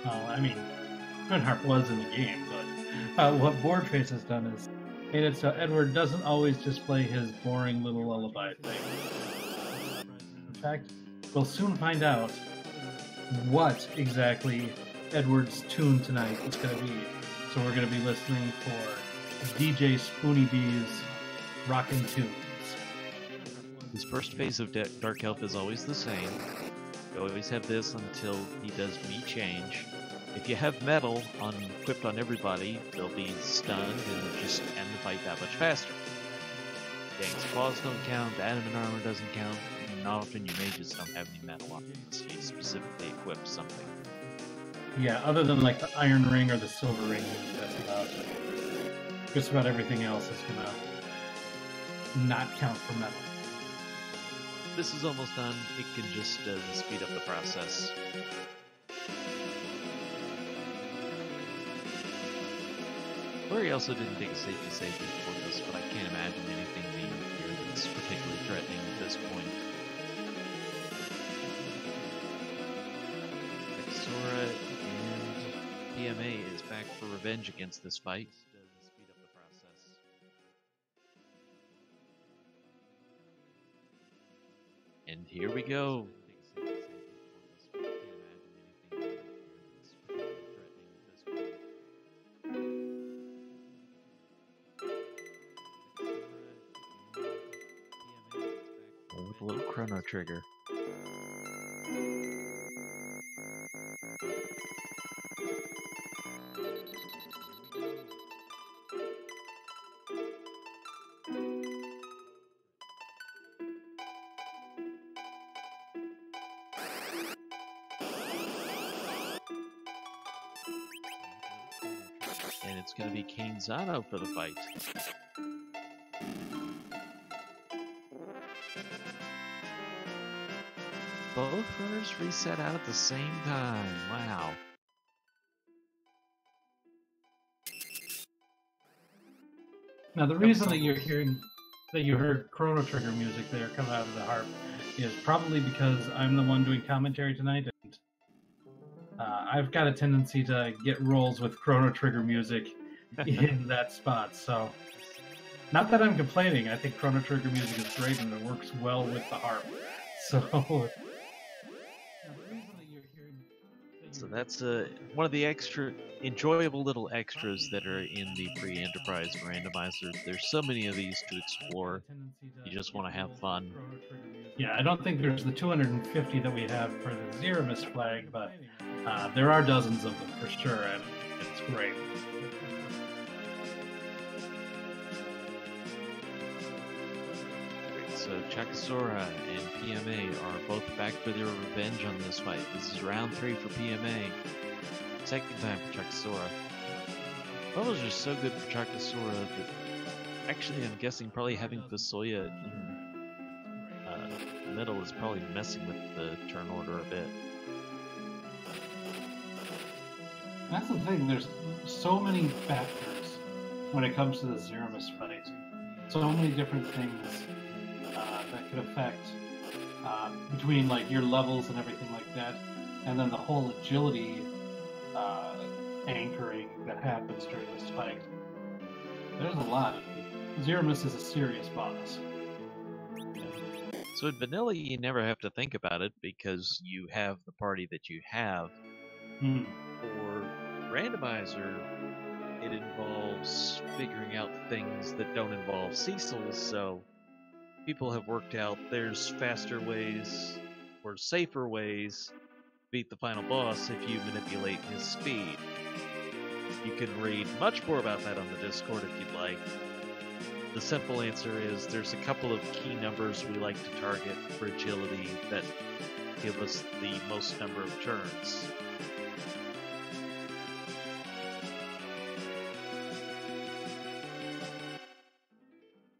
I mean, Twin Harp was in the game, but what Boardface has done is made it so Edward doesn't always just play his boring little lullaby thing. In fact, we'll soon find out what exactly Edward's tune tonight is going to be. So we're going to be listening for DJ Spoony B's Rockin' Tunes. His first phase of Dark Elf is always the same. You always have this until he does Me Change. If you have metal equipped on everybody, they'll be stunned and just end the fight that much faster. Gang's claws don't count, adamant armor doesn't count, and often your mages don't have any metal on them, so you specifically equip something. Yeah, other than like the iron ring or the silver ring, just about everything else is gonna not count for metal. This is almost done. It can just speed up the process. Flurry also didn't take a safety save before this, but I can't imagine anything being here that's particularly threatening at this point. Exora and PMA is back for revenge against this fight. And here we go. With a little Chrono Trigger. And it's going to be Kane Zano for the fight. Both runners reset out at the same time. Wow. Now, the reason that you heard Chrono Trigger music there come out of the harp is probably because I'm the one doing commentary tonight, and I've got a tendency to get roles with Chrono Trigger music in that spot. So, not that I'm complaining. I think Chrono Trigger music is great and it works well with the harp. So that's one of the extra enjoyable little extras that are in the free Enterprise Randomizer. There's so many of these to explore. You just want to have fun. Yeah, I don't think there's the 250 that we have for the Zeramis flag, but there are dozens of them for sure, and it's great. So Chakasora and PMA are both back for their revenge on this fight. This is round 3 for PMA. Second time for Chakasora. Levels are so good for Chakasora that actually I'm guessing probably having Fusoya in the middle is probably messing with the turn order a bit. That's the thing, there's so many factors when it comes to the Zeramis fight. So many different things that could affect between like your levels and everything like that, and then the whole agility anchoring that happens during this fight. There's a lot. Zeramis is a serious boss. So in vanilla you never have to think about it because you have the party that you have. For Randomizer, it involves figuring out things that don't involve Cecil, so people have worked out there's faster ways or safer ways to beat the final boss if you manipulate his speed. You can read much more about that on the Discord if you'd like. The simple answer is there's a couple of key numbers we like to target for agility that give us the most number of turns.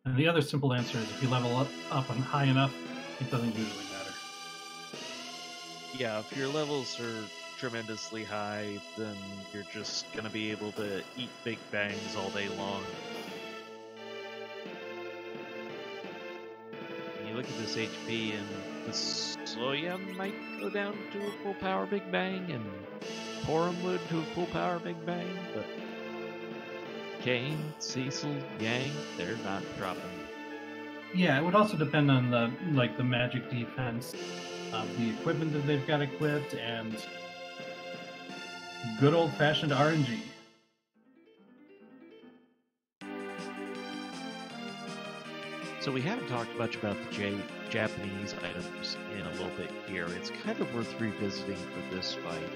And the other simple answer is if you level up on high enough, it doesn't usually matter. Yeah, if your levels are tremendously high, then you're just going to be able to eat big bangs all day long. When you look at this HP, and the Soya might go down to a full power big bang, and Porum would to a full power big bang, but Kane, Cecil, Yang, they're not dropping. Yeah, it would also depend on the magic defense, the equipment that they've got equipped, and good old-fashioned RNG. So we haven't talked much about the Japanese items in a little bit here. It's kind of worth revisiting for this fight.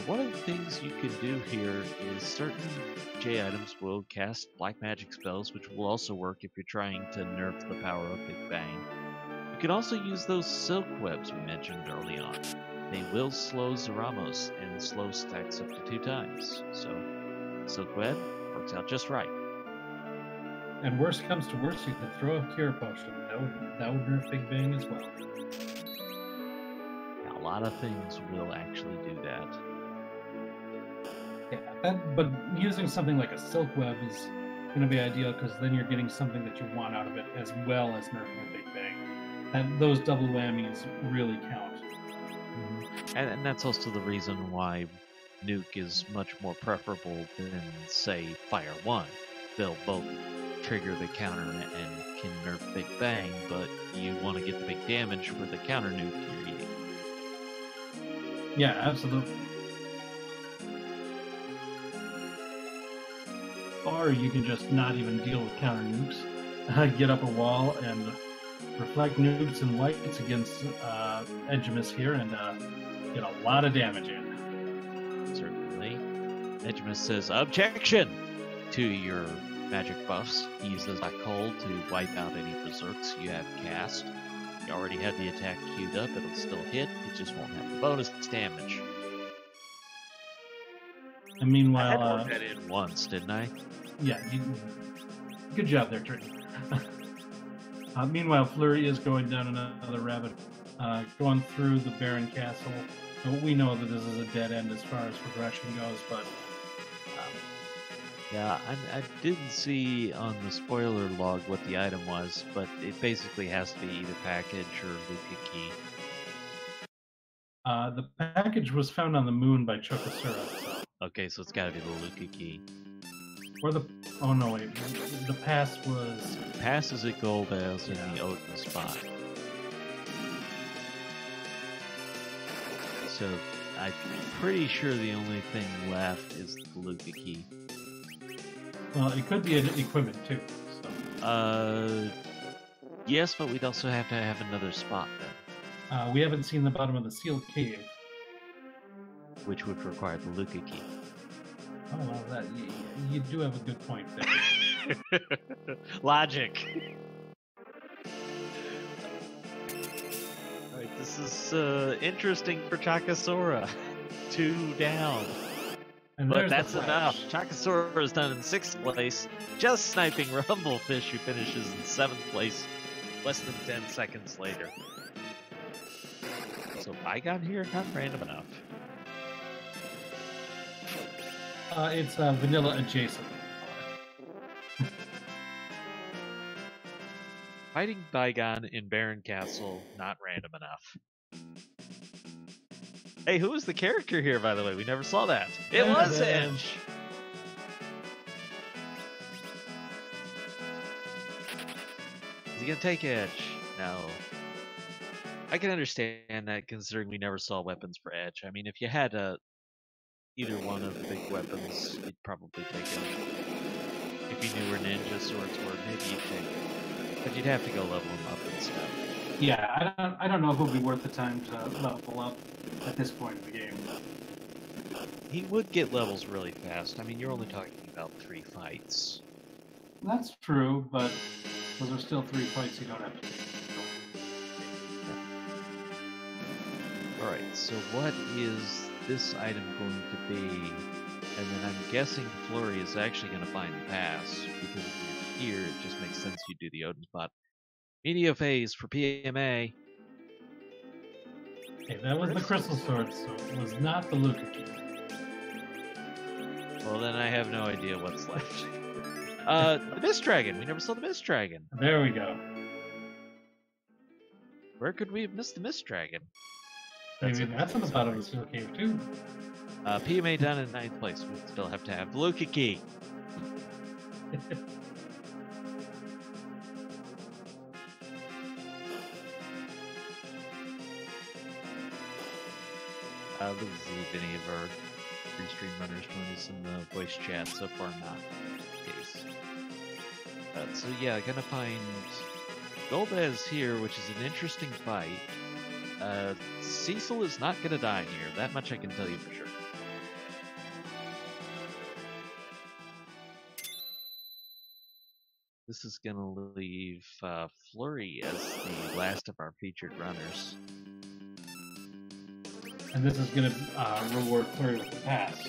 One of the things you can do here is certain J items will cast black magic spells, which will also work if you're trying to nerf the power of Big Bang. You can also use those silk webs we mentioned early on. They will slow Zaramos, and the slow stacks up to 2 times. So, silk web works out just right. And worst comes to worst, you could throw a cure potion. That would nerf Big Bang as well. Now, a lot of things will actually do that. Yeah, but using something like a silk web is going to be ideal because then you're getting something that you want out of it as well as nerfing a Big Bang. And those double whammies really count. Mm-hmm. And that's also the reason why Nuke is much more preferable than, say, Fire 1. They'll both trigger the counter and can nerf Big Bang, but you want to get the big damage for the counter nuke you're eating. Yeah, absolutely. Or you can just not even deal with counter nukes, get up a wall and reflect nukes and lights against Edgemus here and get a lot of damage in. Certainly. Edgemus says, objection to your magic buffs. He uses Black Hole to wipe out any berserks you have cast. You already had the attack queued up, it'll still hit, it just won't have the bonus damage. And meanwhile, I had worked that in once, didn't I? Yeah, good job there, Tree. Meanwhile, Flurry is going down another rabbit, going through the Barren Castle. So we know that this is a dead end as far as progression goes, but yeah, I didn't see on the spoiler log what the item was, but it basically has to be either package or Luca key. The package was found on the moon by Chokasura. So. Okay, so it's got to be the Luca key. Or the oh no wait, the pass was. Pass is at Golbez in the Odin spot. So I'm pretty sure the only thing left is the Luca key. Well, it could be an equipment too. So. Yes, but we'd also have to have another spot then. We haven't seen the bottom of the sealed cave. Which would require the Luca key. Oh, well, that you do have a good point there. Logic. Alright, this is interesting for Chakasora. 2 down. And but that's enough. Chakasora is done in 6th place, just sniping Rumblefish, who finishes in 7th place, less than 10 seconds later. So Bygone here, not random enough. It's vanilla adjacent. Fighting Bygone in Barren Castle, not random enough. Hey, who was the character here, by the way? We never saw that. It was Edge! Is he gonna take Edge? No. I can understand that, considering we never saw weapons for Edge. I mean, if you had either one of the big weapons, you'd probably take Edge. If you knew where ninja swords were, maybe you'd take it. But you'd have to go level them up and stuff. Yeah, I don't know if it would be worth the time to level up at this point in the game. He would get levels really fast. I mean, you're only talking about 3 fights. That's true, but those are still 3 fights you don't have to do. Alright, so what is this item going to be? And then I'm guessing Flurry is actually going to find the pass, because if you're here, it just makes sense you do the Odin spot. Media phase for PMA. Okay, that was the Crystal Sword, so it was not the Luca key. Well, then I have no idea what's left. The Mist Dragon. We never saw the Mist Dragon. There we go. Where could we have missed the Mist Dragon? Maybe that's on the bottom of the Seal Cave, too. PMA down in 9th place. We still have to have the Luca key. Let's see if any of our free stream runners join us in the voice chat. So far, not the case. So yeah, gonna find Golbez here, which is an interesting fight. Cecil is not gonna die here. That much I can tell you for sure. This is gonna leave Flurry as the last of our featured runners. And this is going to reward Flurry with the pass.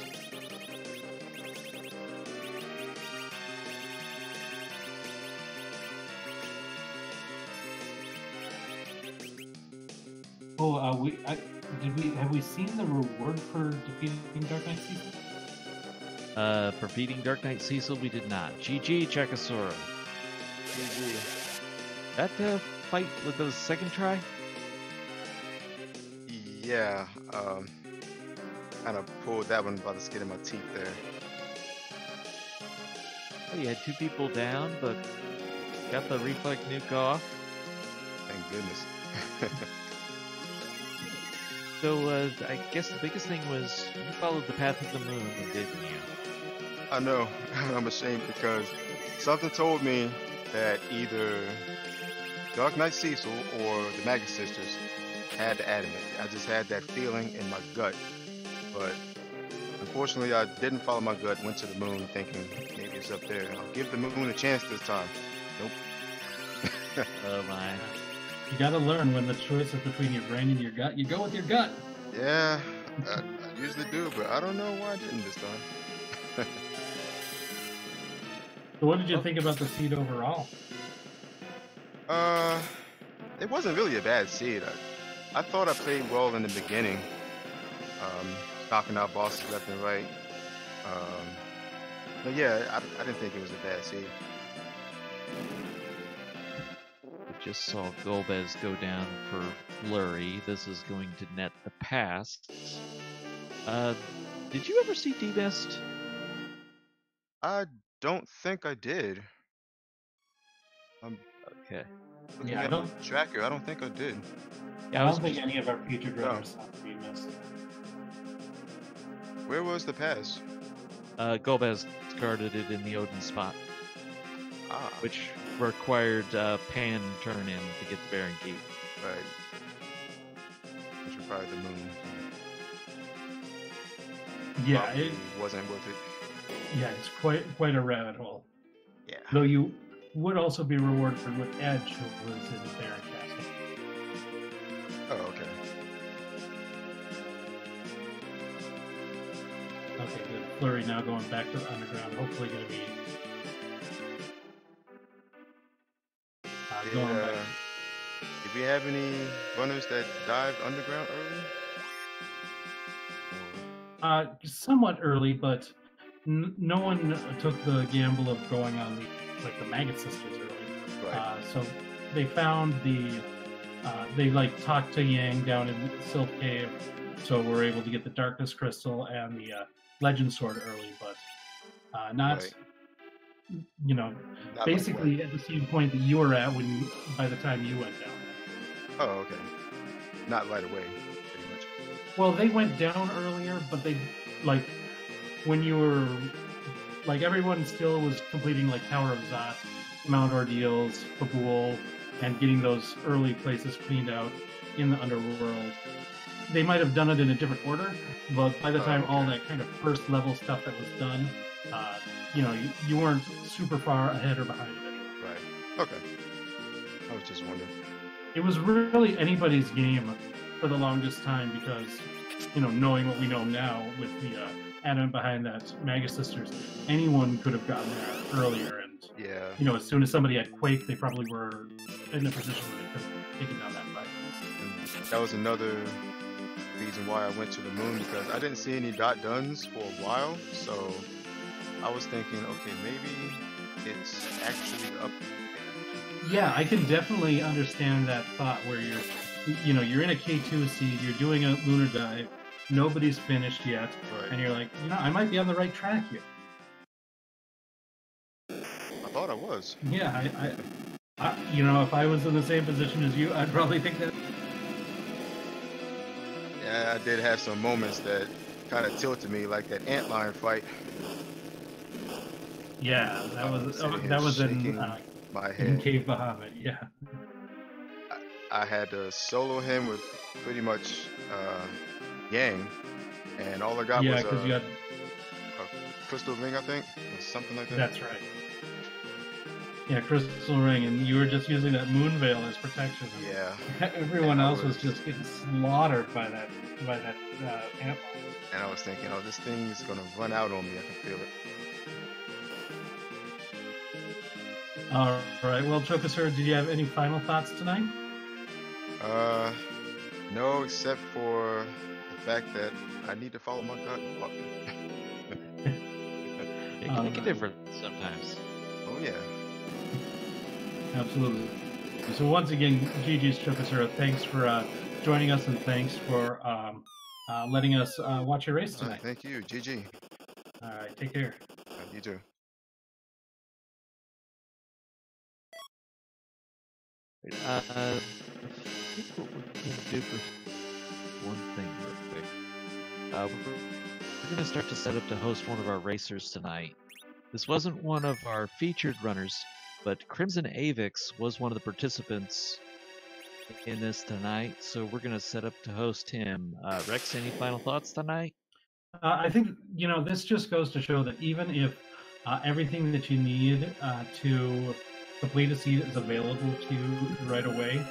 Oh, have we seen the reward for defeating Dark Knight Cecil? For beating Dark Knight Cecil, we did not. GG, Chakasora. GG. That fight with the second try? Yeah, kind of pulled that one by the skin of my teeth there. Oh, you had 2 people down, but got the reflect nuke off. Thank goodness. So, I guess the biggest thing was you followed the path of the moon, didn't you? I know. I'm ashamed because something told me that either Dark Knight Cecil or the Maggot Sisters had to adamant. I just had that feeling in my gut. But unfortunately, I didn't follow my gut, went to the moon thinking maybe it's up there. I'll give the moon a chance this time. Nope. Oh my. You gotta learn when the choice is between your brain and your gut. You go with your gut. Yeah, I usually do, but I don't know why I didn't this time. So what did you think about the seed overall? It wasn't really a bad seed. I thought I played well in the beginning, knocking out bosses left and right. But yeah, I didn't think it was a bad seed. I just saw Golbez go down for Flurry. This is going to net the pass. Did you ever see D-Best? I don't think I did. I'm Okay. looking Yeah, I at don't- my tracker. I don't think I did. I don't think any of our featured No. runners have to be missed. Where was the pass? Golbez guarded it in the Odin spot, Ah, which required pan turn in to get the Baron Gate. right. Which required the moon. Yeah, Probably it, wasn't worth it. yeah, it's quite a rabbit hole. Yeah. Though you would also be rewarded with Edge, who was in Baron Castle. Oh, okay. Okay, good. Flurry now going back to the underground. Hopefully going to be Did, going back. did we have any runners that dived underground early? Somewhat early, but no one took the gamble of going on the Maggot Sisters early. Right. So they found they talked to Yang down in Sylph Cave, so we're able to get the Darkness Crystal and the Legend Sword early, but not, Right. you know, Not right basically away. at the same point that you were at by the time you went down there. Oh, okay. Not right away, pretty much. Well, they went down earlier, but they when you were everyone still was completing Tower of Zot, Mount Ordeals, Kabul, and getting those early places cleaned out in the underworld. They might have done it in a different order, but by the time all okay. that kind of first level stuff that was done, you weren't super far ahead or behind of anyone. Right. Okay. I was just wondering. It was really anybody's game for the longest time because, knowing what we know now with the adamant behind that Magus Sisters, anyone could have gotten there earlier. And, Yeah. as soon as somebody had Quake, they probably were in a position where they could have taken down that fight. And that was another reason why I went to the moon, because I didn't see any dot duns for a while. So I was thinking, okay, maybe it's actually up. Yeah, I can definitely understand that thought where you're in a K2 seed, you're doing a lunar dive, nobody's finished yet, Right. and you're like, I might be on the right track here. I thought I was. Yeah, I if I was in the same position as you, I'd probably think that. Yeah, I did have some moments that kind of tilted me, like that antlion fight. Yeah, that was Sitting here that was shaking my in head. Cave Bahamut. Yeah. I had to solo him with pretty much Yang, and all I got Yeah, was because you had. a crystal ring, I think, or something like that. That's right. Yeah, Crystal Ring, and you were just using that Moon Veil as protection. Yeah, Everyone I else was was- just getting slaughtered by that ant. and I was thinking, oh, this thing's gonna run out on me. I can feel it. All right. Well, Chokasur, did you have any final thoughts tonight? No, except for the fact that I need to follow my gut. It can make a difference sometimes. Oh yeah. Absolutely. So once again, GG's Chokasura, thanks for joining us, and thanks for letting us watch your race tonight. Thank you, GG. All right, take care. You too. I think what we're going to do for one thing real quick. We're going to start to set up to host one of our racers tonight. This wasn't one of our featured runners, But Crimson Avix was one of the participants in this tonight, so we're going to set up to host him. Rex, any final thoughts tonight? I think, this just goes to show that even if everything that you need to complete a seed is available to you right away,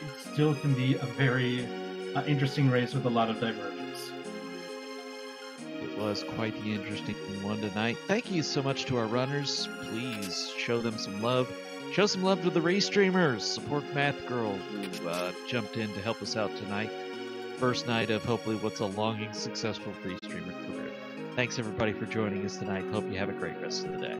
it still can be a very interesting race with a lot of divergence. It was quite the interesting one tonight. Thank you so much to our runners. Please show them some love. Show some love to the race streamers. Support Math Girl, who jumped in to help us out tonight. First night of hopefully what's a longing, successful free streamer career. Thanks everybody for joining us tonight. Hope you have a great rest of the day.